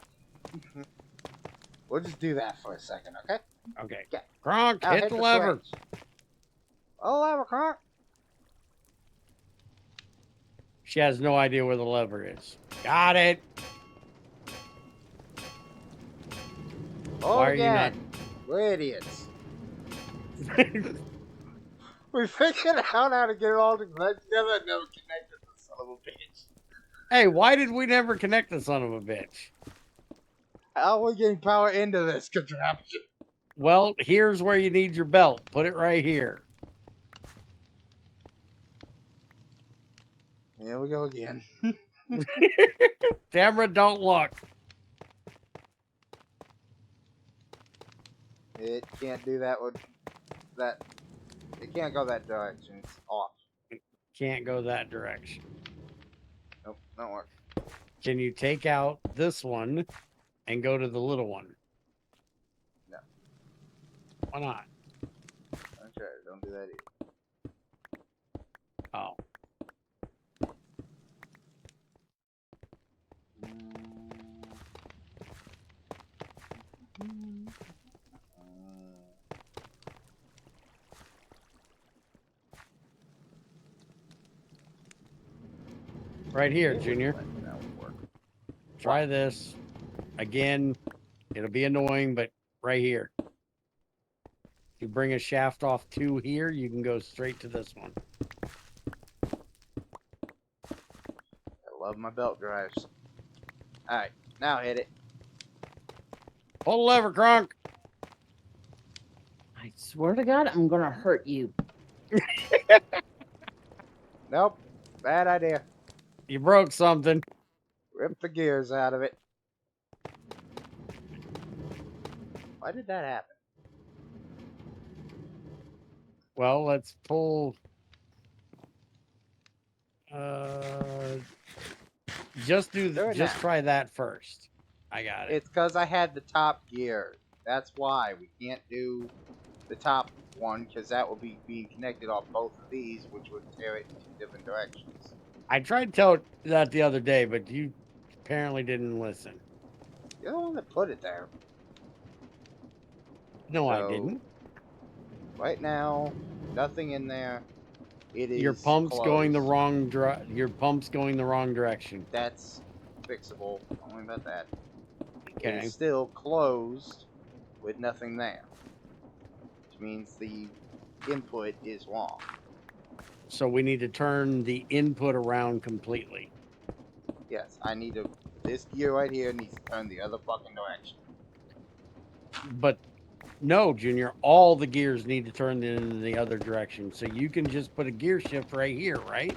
We'll just do that for a second, okay? Okay. Yeah. Kronk, Now hit the lever. switch. Oh, lever, Kronk. She has no idea where the lever is. Got it. Oh, Why are you not? We're idiots. We figured out how to get it all together and never connected the son of a bitch. Hey, why did we never connect the son of a bitch? How are we getting power into this contraption? Well, here's where you need your belt. Put it right here. Here we go again. Tamara, don't look. It can't do that with that. It can't go that direction. It's off. Can't go that direction. Nope, don't work. Can you take out this one and go to the little one? No. Why not? Okay, don't do that either. Oh. Right here, Junior. That would work. Try this. Again, it'll be annoying, but right here. You bring a shaft off to here, you can go straight to this one. I love my belt drives. Alright, now hit it. Pull the lever, Kronk. I swear to God, I'm gonna hurt you. Nope, bad idea. You broke something. Rip the gears out of it. Why did that happen? Well, let's pull. Just try that first. I got it. It's because I had the top gear. That's why we can't do the top one, because that will be being connected off both of these, which would tear it in two different directions. I tried to tell that the other day, but you apparently didn't listen. You're the one that put it there. No, I So, didn't. Right now, nothing in there. It is Your pump's closed. going the wrong Your pump's going the wrong direction. That's fixable. Don't worry about that. Okay. It's still closed with nothing there, which means the input is wrong. So we need to turn the input around completely. Yes, I need to. This gear right here needs to turn the other fucking direction. But no, Junior, all the gears need to turn in the other direction. So you can just put a gear shift right here, right?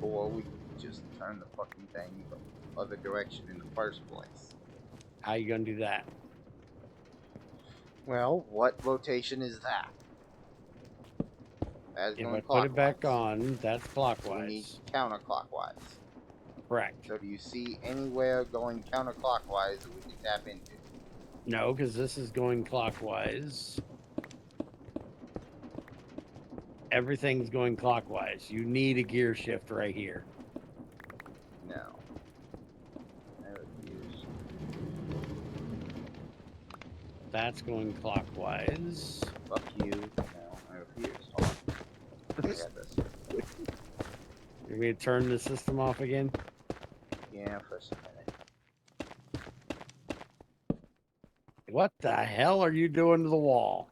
Or we can just turn the fucking thing the other direction in the first place. How you gonna do that? Well, what rotation is that? That's If going I clockwise. put it back on, that's We need clockwise. counterclockwise. Correct. So do you see anywhere going counterclockwise that we can tap into? No, because this is going clockwise. Everything's going clockwise. You need a gear shift right here. No. No gears. That's going clockwise. Fuck you. No, I refuse. Hold on. I got this. You're going to turn the system off again? Yeah, for a minute. What the hell are you doing to the wall?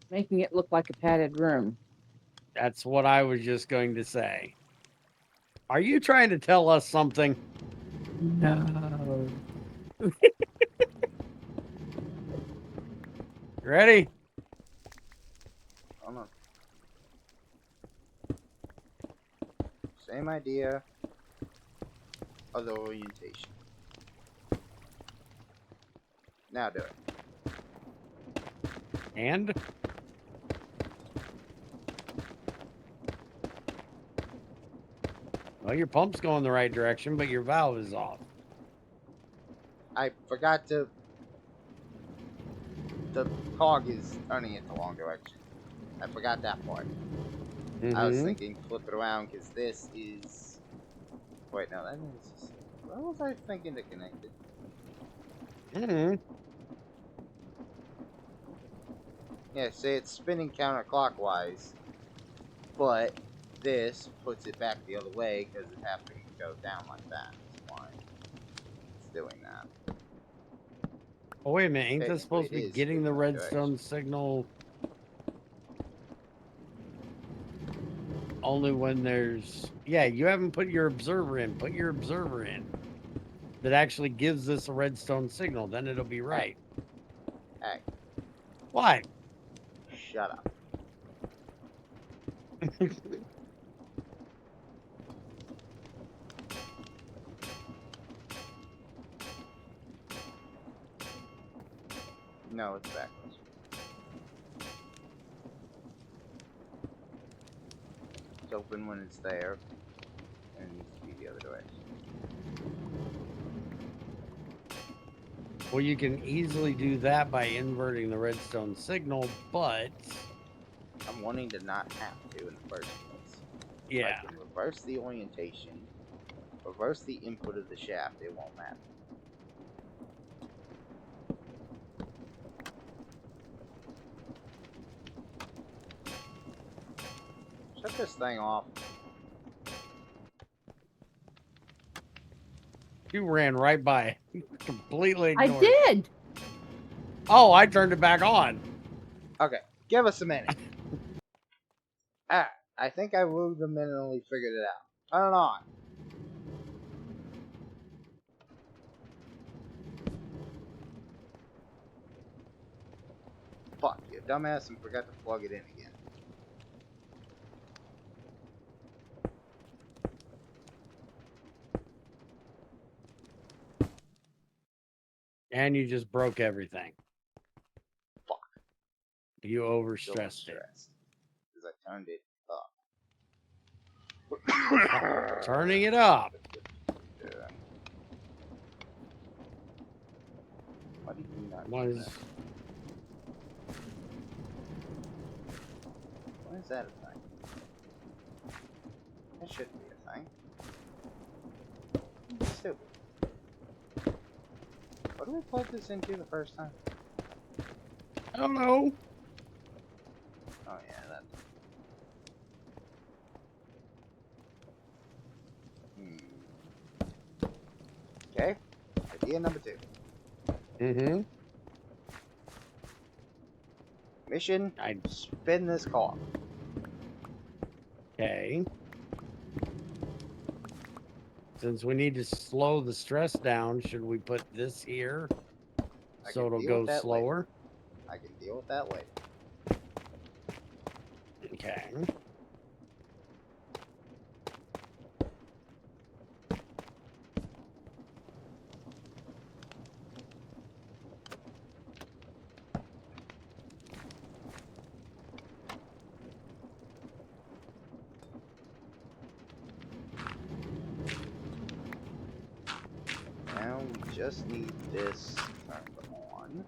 Making it look like a padded room. That's what I was just going to say. Are you trying to tell us something? No. Ready? Hold on. Same idea. Other orientation. Now do it. And? Well, your pump's going the right direction, but your valve is off. I forgot to... The cog is turning it the wrong direction. I forgot that part. I was thinking flip it around because this is... Wait, no, that is... What was I thinking to connect it? Yeah, see, it's spinning counterclockwise, but this puts it back the other way because it happened to go down like that. That's why it's doing that. Oh, wait a minute. Ain't this Technically, supposed to it be is getting the spinning that redstone direction. signal only when there's... Yeah, you haven't put your observer in. Put your observer in. That actually gives this a redstone signal. Then it'll be right. Hey, Why? shut up. No, it's backwards. It's open when it's there, and it needs to be the other direction. Well, you can easily do that by inverting the redstone signal, but... I'm wanting to not have to in the first place. Yeah. If I can reverse the orientation, reverse the input of the shaft, it won't matter. Shut this thing off. You ran right by it. Completely I ignored it. did. Oh, I turned it back on. Okay, give us a minute. Alright, I think I rudimentally figured it out. Turn it on. Fuck you, dumbass, and forgot to plug it in again. And you just broke everything. Fuck. You Still overstressed it. stressed. Because I turned it up. Turning it up. Yeah. Why did you not do Was that? Why is that a thing? That shouldn't be a thing. It's stupid. What did we plug this into the first time? I don't know. Oh yeah, that's... Okay. Idea number 2. Mm-hmm. Mission, spin this car. Okay. Since we need to slow the stress down, should we put this here so it'll go slower? I can deal with that later. Okay. Now we just need this turned on.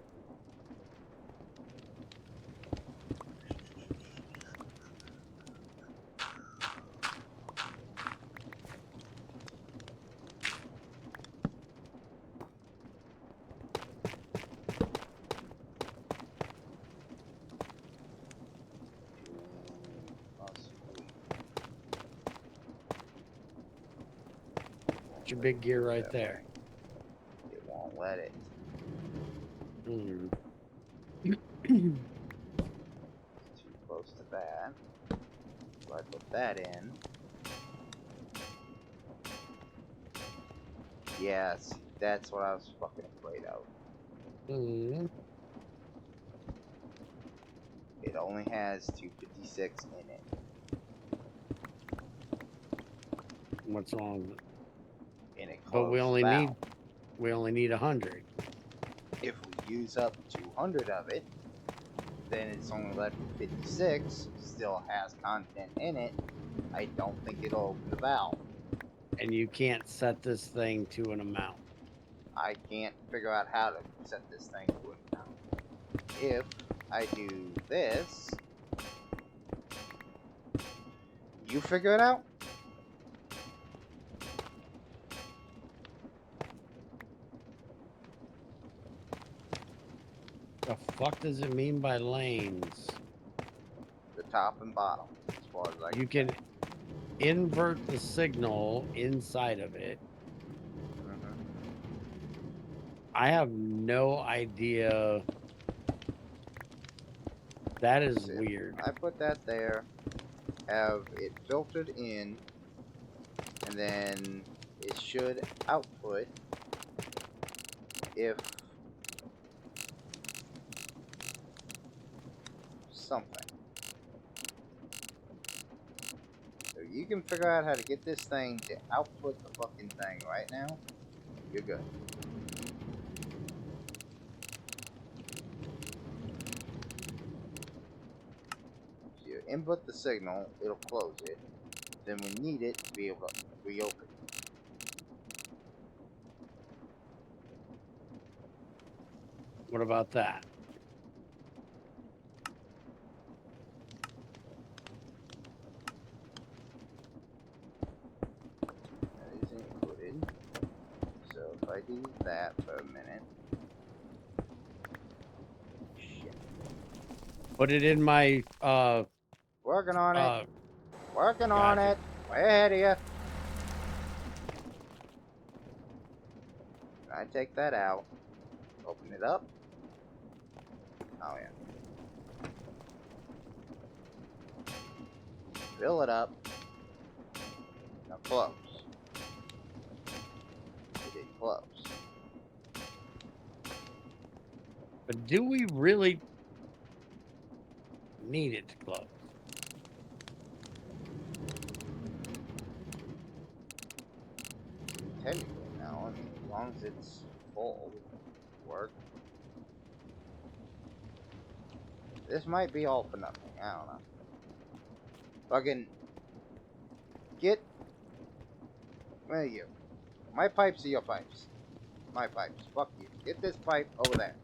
That's your big gear right That there. way. It won't let it. Mm. It's too close to that. So I put that in. Yes, that's what I was fucking afraid of. Mm. It only has 256 in it. What's wrong with it? And it But we closed only valve. need 100. If we use up 200 of it, then it's only left with 56. Still has content in it. I don't think it'll open the valve. And you can't set this thing to an amount. I can't figure out how to set this thing to an amount. If I do this, you figure it out? The fuck does it mean by lanes? The top and bottom, as far as I You can invert the signal inside of it. Mhm. I have no idea. That is See, weird. I put that there, have it filtered in, and then it should output if something. So you can figure out how to get this thing to output the fucking thing right now, you're good. If you input the signal, it'll close it. Then we need it to be able to reopen. What about that? That is included. So if I do that for a minute. Shit. Put it in my Working on it. Working on gotcha. it. Way ahead of you. I take that out. Open it up. Oh yeah. Fill it up. Now close. It didn't close. But do we really need it to close? Technically now, I mean, as long as it's full, work. This might be all for nothing. I don't know. Fucking get. Where are you? My pipes are your pipes. My pipes. Fuck you. Get this pipe over there.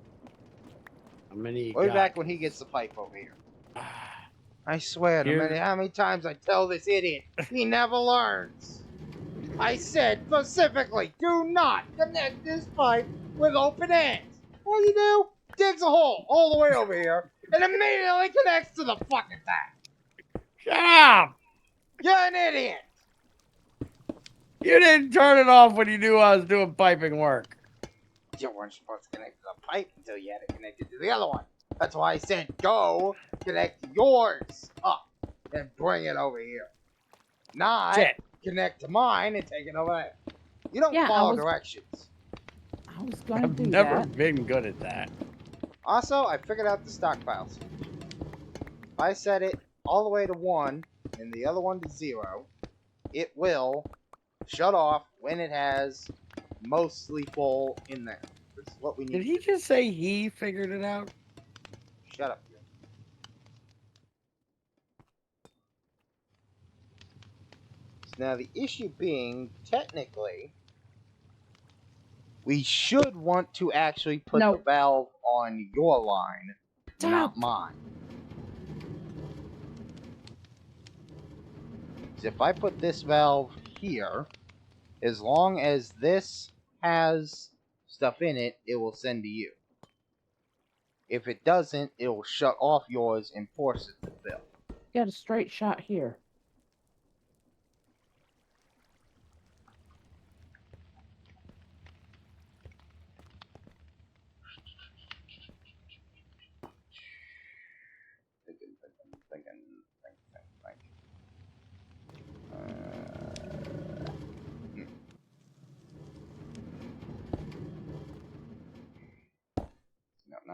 How many you Way got? back when he gets the pipe over here. I swear, no matter how many times I tell this idiot, he never learns. I said specifically, do not connect this pipe with open ends. What do you do? Digs a hole all the way over here and immediately connects to the fucking thing. Shut up! You're an idiot. You didn't turn it off when you knew I was doing piping work. You weren't supposed to connect to the pipe until you had it connected to the other one. That's why I said go connect yours up and bring it over here. Not Shit. connect to mine and take it over there. You don't follow directions. I was going to I've do never that. been good at that. Also, I figured out the stockpile switch. If I set it all the way to 1 and the other one to 0, it will shut off when it has mostly full in there. This is what we need. Did he just say he figured it out? Shut up, you. Now, the issue being, technically, we should want to actually put the valve on your line, not mine. So if I put this valve here, as long as this has stuff in it, it will send to you. If it doesn't, it will shut off yours and force it to fill. Get a straight shot here.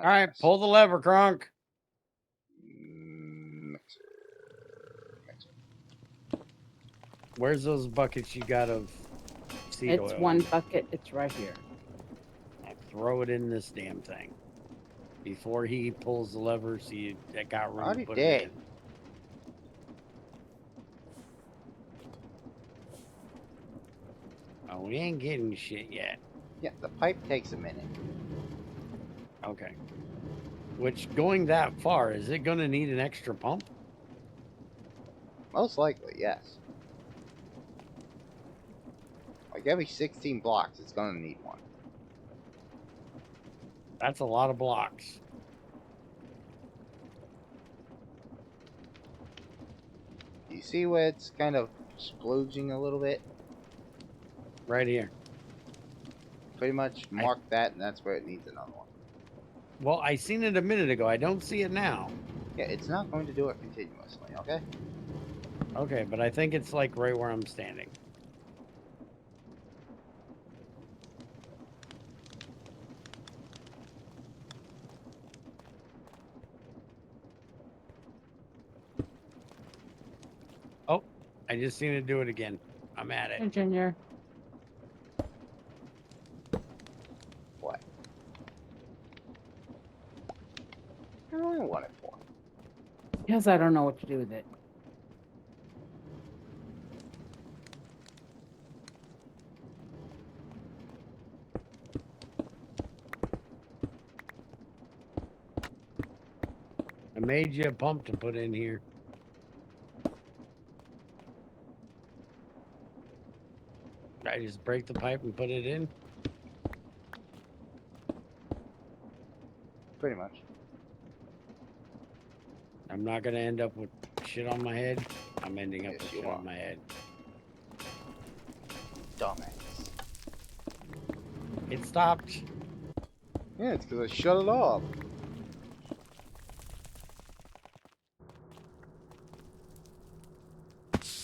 All right, pull the lever, Kronk. Mixer. Where's those buckets you got of seed oil? It's one bucket. It's right here. I'll throw it in this damn thing. Before he pulls the lever, see it got room Already to put did. it in. Oh, we ain't getting shit yet. Yeah, the pipe takes a minute. Okay. Which, going that far, is it going to need an extra pump? Most likely, yes. Like every 16 blocks, it's gonna need one. That's a lot of blocks. Do you see where it's kind of splooging a little bit? Right here. Pretty much mark that, and that's where it needs another one. Well, I seen it a minute ago. I don't see it now. Yeah, it's not going to do it continuously, okay? Okay, but I think it's like right where I'm standing. Oh, I just seen it do it again. I'm at Hey, it. Junior. What? I don't want it for. Because I don't know what to do with it. I made you a pump to put in here. I just break the pipe and put it in. Pretty much. I'm not going to end up with shit on my head. I'm ending up Yes, with you shit are. on my head. Dumbass. It stopped. Yeah, it's because I shut it off.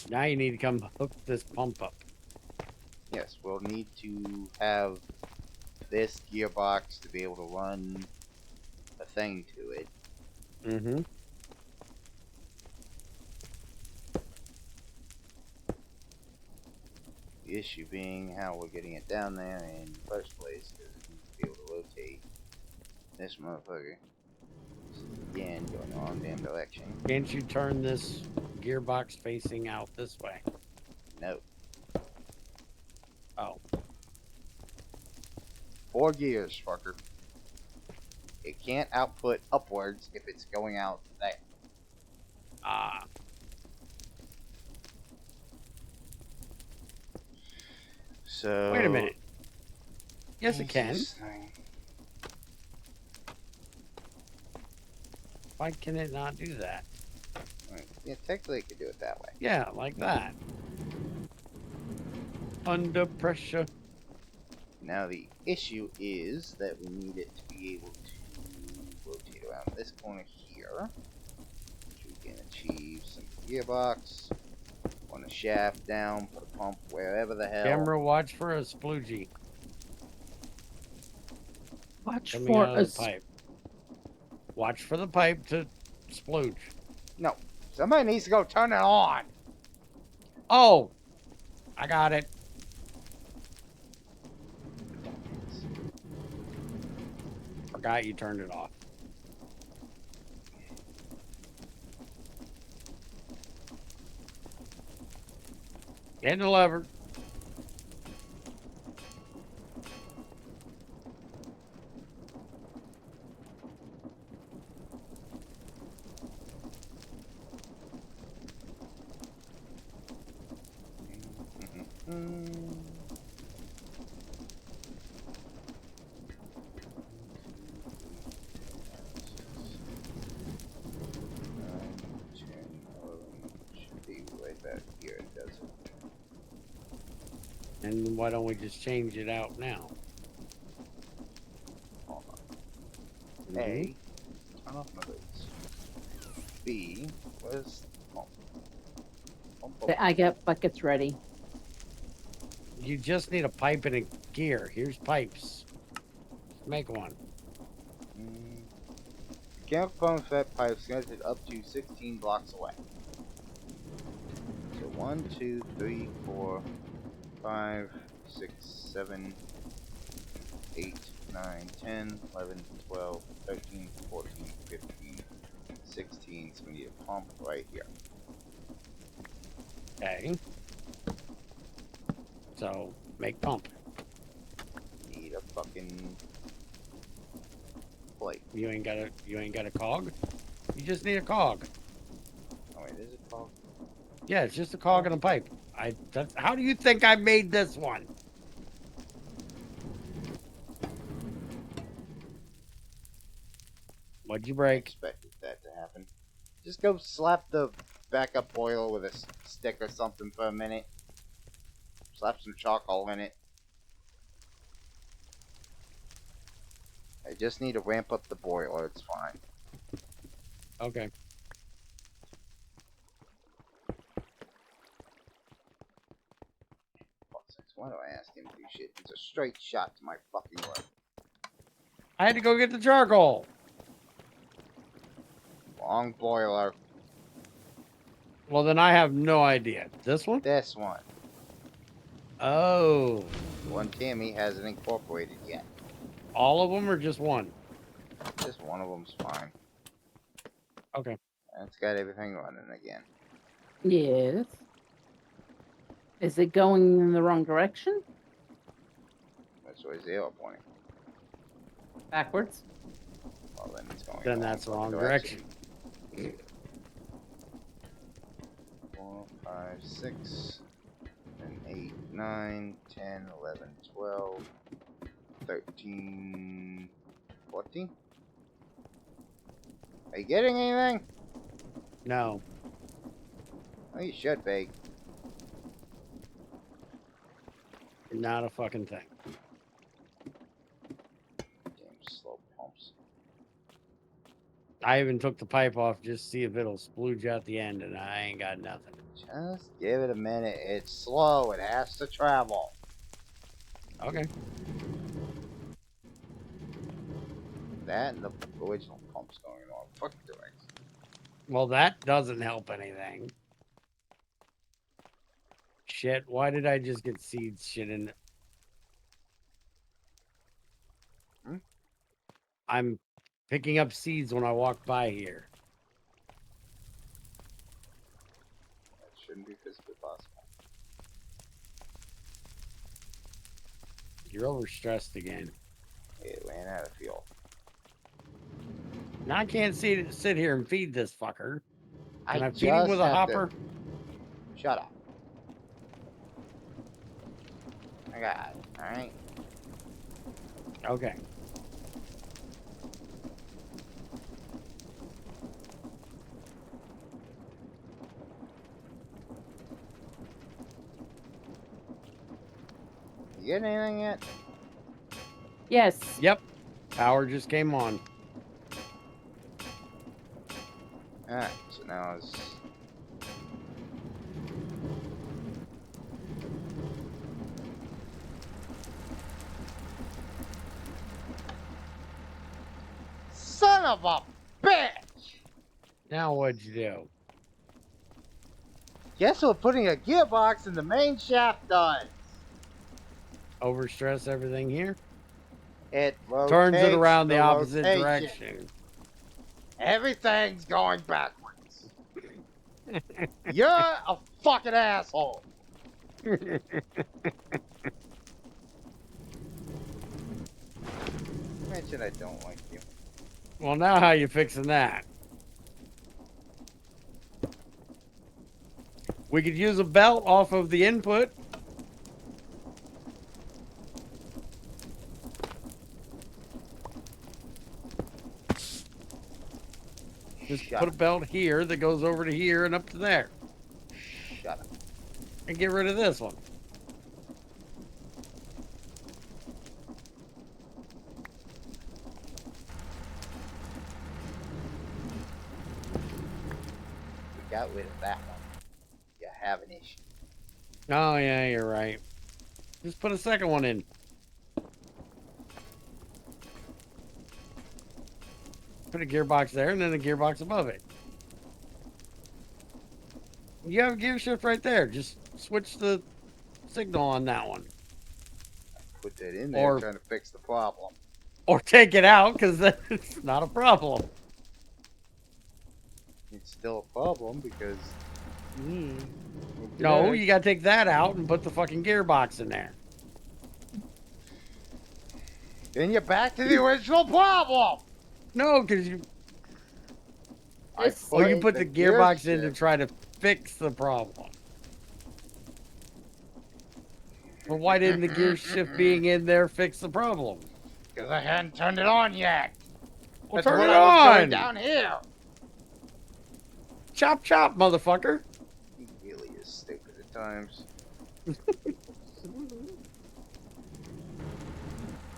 Now you need to come hook this pump up. Yes, we'll need to have this gearbox to be able to run a thing to it. Mm-hmm. The issue being how we're getting it down there in the first place, because it needs to be able to rotate this motherfucker. This is, again, going the wrong damn direction. Can't you turn this gearbox facing out this way? No. Oh. 4 gears, fucker. It can't output upwards if it's going out there. Ah. So... Wait a minute. Yes, it can. this thing. Why can it not do that? Right. Yeah, technically it could do it that way. Yeah, like that. Under pressure. Now the issue is that we need it to be able to rotate around this corner here, which we can achieve some gearbox. Run a shaft down, put a pump wherever the hell. Camera, watch for a sploogie Watch coming for out of us. the pipe. Watch for the pipe to splooge. No, somebody needs to go turn it on. Oh, I got it. Forgot you turned it off. Get the lever. Should be right back here. It doesn't. And why don't we just change it out now? Hold on. A, turn off my boots. B, where's the pump? Pump. I got buckets ready. You just need a pipe and a gear. Here's pipes. Make one. Mechanical component fed pipes connected up to 16 blocks away. So 1, 2, 3, 4, 5, 6, 7, 8, 9, 10, 11, 12, 13, 14, 15, 16. So we need a pump right here. Okay. So make pump. Need a fucking plate. You ain't got a cog? You just need a cog. Oh wait, is it called? Yeah, it's just a cog and a pipe. How do you think I made this one? What'd you break? Expected that to happen. Just go slap the backup boiler with a stick or something for a minute. Slap some charcoal in it. I just need to ramp up the boiler, it's fine. Okay. Why do I ask him to do shit? It's a straight shot to my fucking leg. I had to go get the charcoal. Long boiler. Well, then I have no idea. This one? This one. Oh. The one Tammy hasn't incorporated yet. All of them or just one? Just one of them's fine. Okay. And it's got everything running again. Yes. Is it going in the wrong direction? Which way is the arrow pointing? Backwards? Well, then it's going Then in that's the wrong direction. direction. 4, 5, 6, and 8, 9, 10, 11, 12, 13, 14. Are you getting anything? No. Oh, you should be. Not a fucking thing. Damn slow pumps. I even took the pipe off just to see if it'll splooge out the end, and I ain't got nothing. Just give it a minute. It's slow. It has to travel. Okay. That and the original pump's going in all fucking directions. Well, that doesn't help anything. Shit, why did I just get seeds shit in? I'm picking up seeds when I walk by here. That shouldn't be physically possible. You're overstressed again. It ran out of fuel. Now I can't sit here and feed this fucker. Can I feed him just with a have hopper? to... Shut up. I got it, alright? Okay. You get anything yet? Yes. Yep. Power just came on. Alright, so now it's... Son of a bitch! Now what'd you do? Guess what putting a gearbox in the main shaft does? Overstress everything here? It rotates Turns it around the opposite rotation. direction. Everything's going backwards. You're a fucking asshole. Mention I don't like you. Well, now how you fixing that? We could use a belt off of the input. Just Shut put up. a belt here that goes over to here and up to there. Shut up. And get rid of this one. We got rid of that one. You have an issue. Oh, yeah, you're right. Just put a second one in. Put a gearbox there and then a gearbox above it. You have a gear shift right there. Just switch the signal on that one. Put that in there, Or- trying to fix the problem. Or take it out because it's not a problem. It's still a problem because. No, you gotta take that out and put the fucking gearbox in there. Then you're back to the original problem. No, because you This- or you put the gear gearbox in to shift. try to fix the problem. But why didn't the gear shift being in there fix the problem? Because I hadn't turned it on yet. Well, That's turn what it I was doing on. down here. Chop, chop, motherfucker. He really is stupid at times.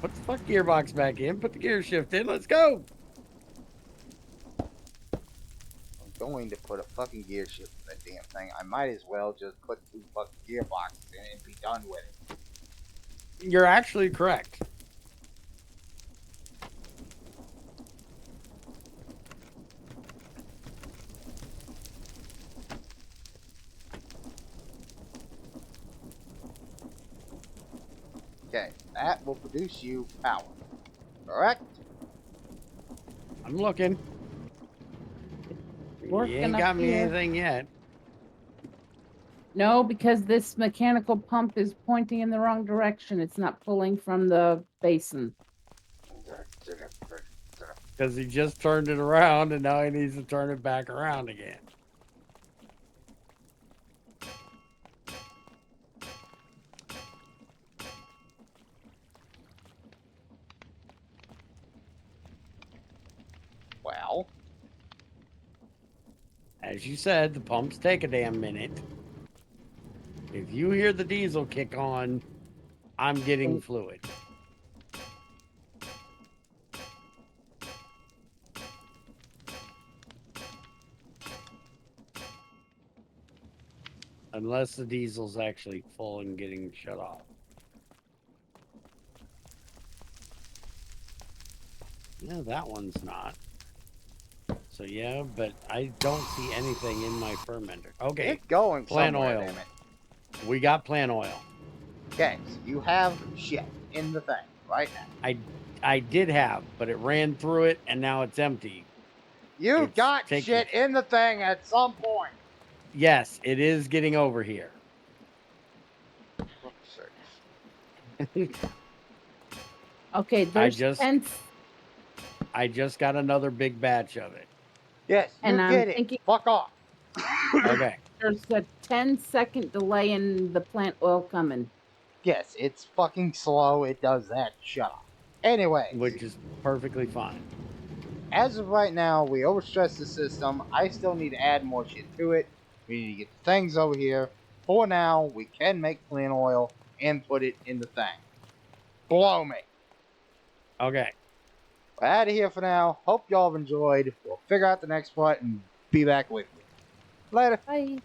Put the fuck gearbox back in. Put the gear shift in. Let's go. I'm going to put a fucking gear shift in that damn thing. I might as well just put 2 fucking gearboxes in it and be done with it. You're actually correct. Okay, that will produce you power. Correct? I'm looking. You Working ain't up got me here. anything yet. No, because this mechanical pump is pointing in the wrong direction. It's not pulling from the basin. Because he just turned it around and now he needs to turn it back around again. Well, As you said, the pumps take a damn minute. If you hear the diesel kick on, I'm getting fluid. Unless the diesel's actually full and getting shut off. Yeah, that one's not. So yeah, but I don't see anything in my fermenter. Okay, it's going plant somewhere, oil. damn it. We got plant oil. Okay, so you have shit in the thing right now. I did have, but it ran through it and now it's empty. You It's got taking- shit in the thing at some point. Yes, it is getting over here. For fuck's sakes. Okay, there's just- 10, I just got another big batch of it. Yes, you And I'm get it. thinking- Fuck off. Okay. there's a 10-second delay in the plant oil coming. Yes, it's fucking slow. It does that. Shut up. Anyway, Which is perfectly fine. as of right now, we overstressed the system. I still need to add more shit to it. We need to get the things over here. For now, we can make plant oil and put it in the thing. Blow me. Okay. We're out of here for now. Hope y'all have enjoyed. We'll figure out the next part and be back with you. Later. Bye.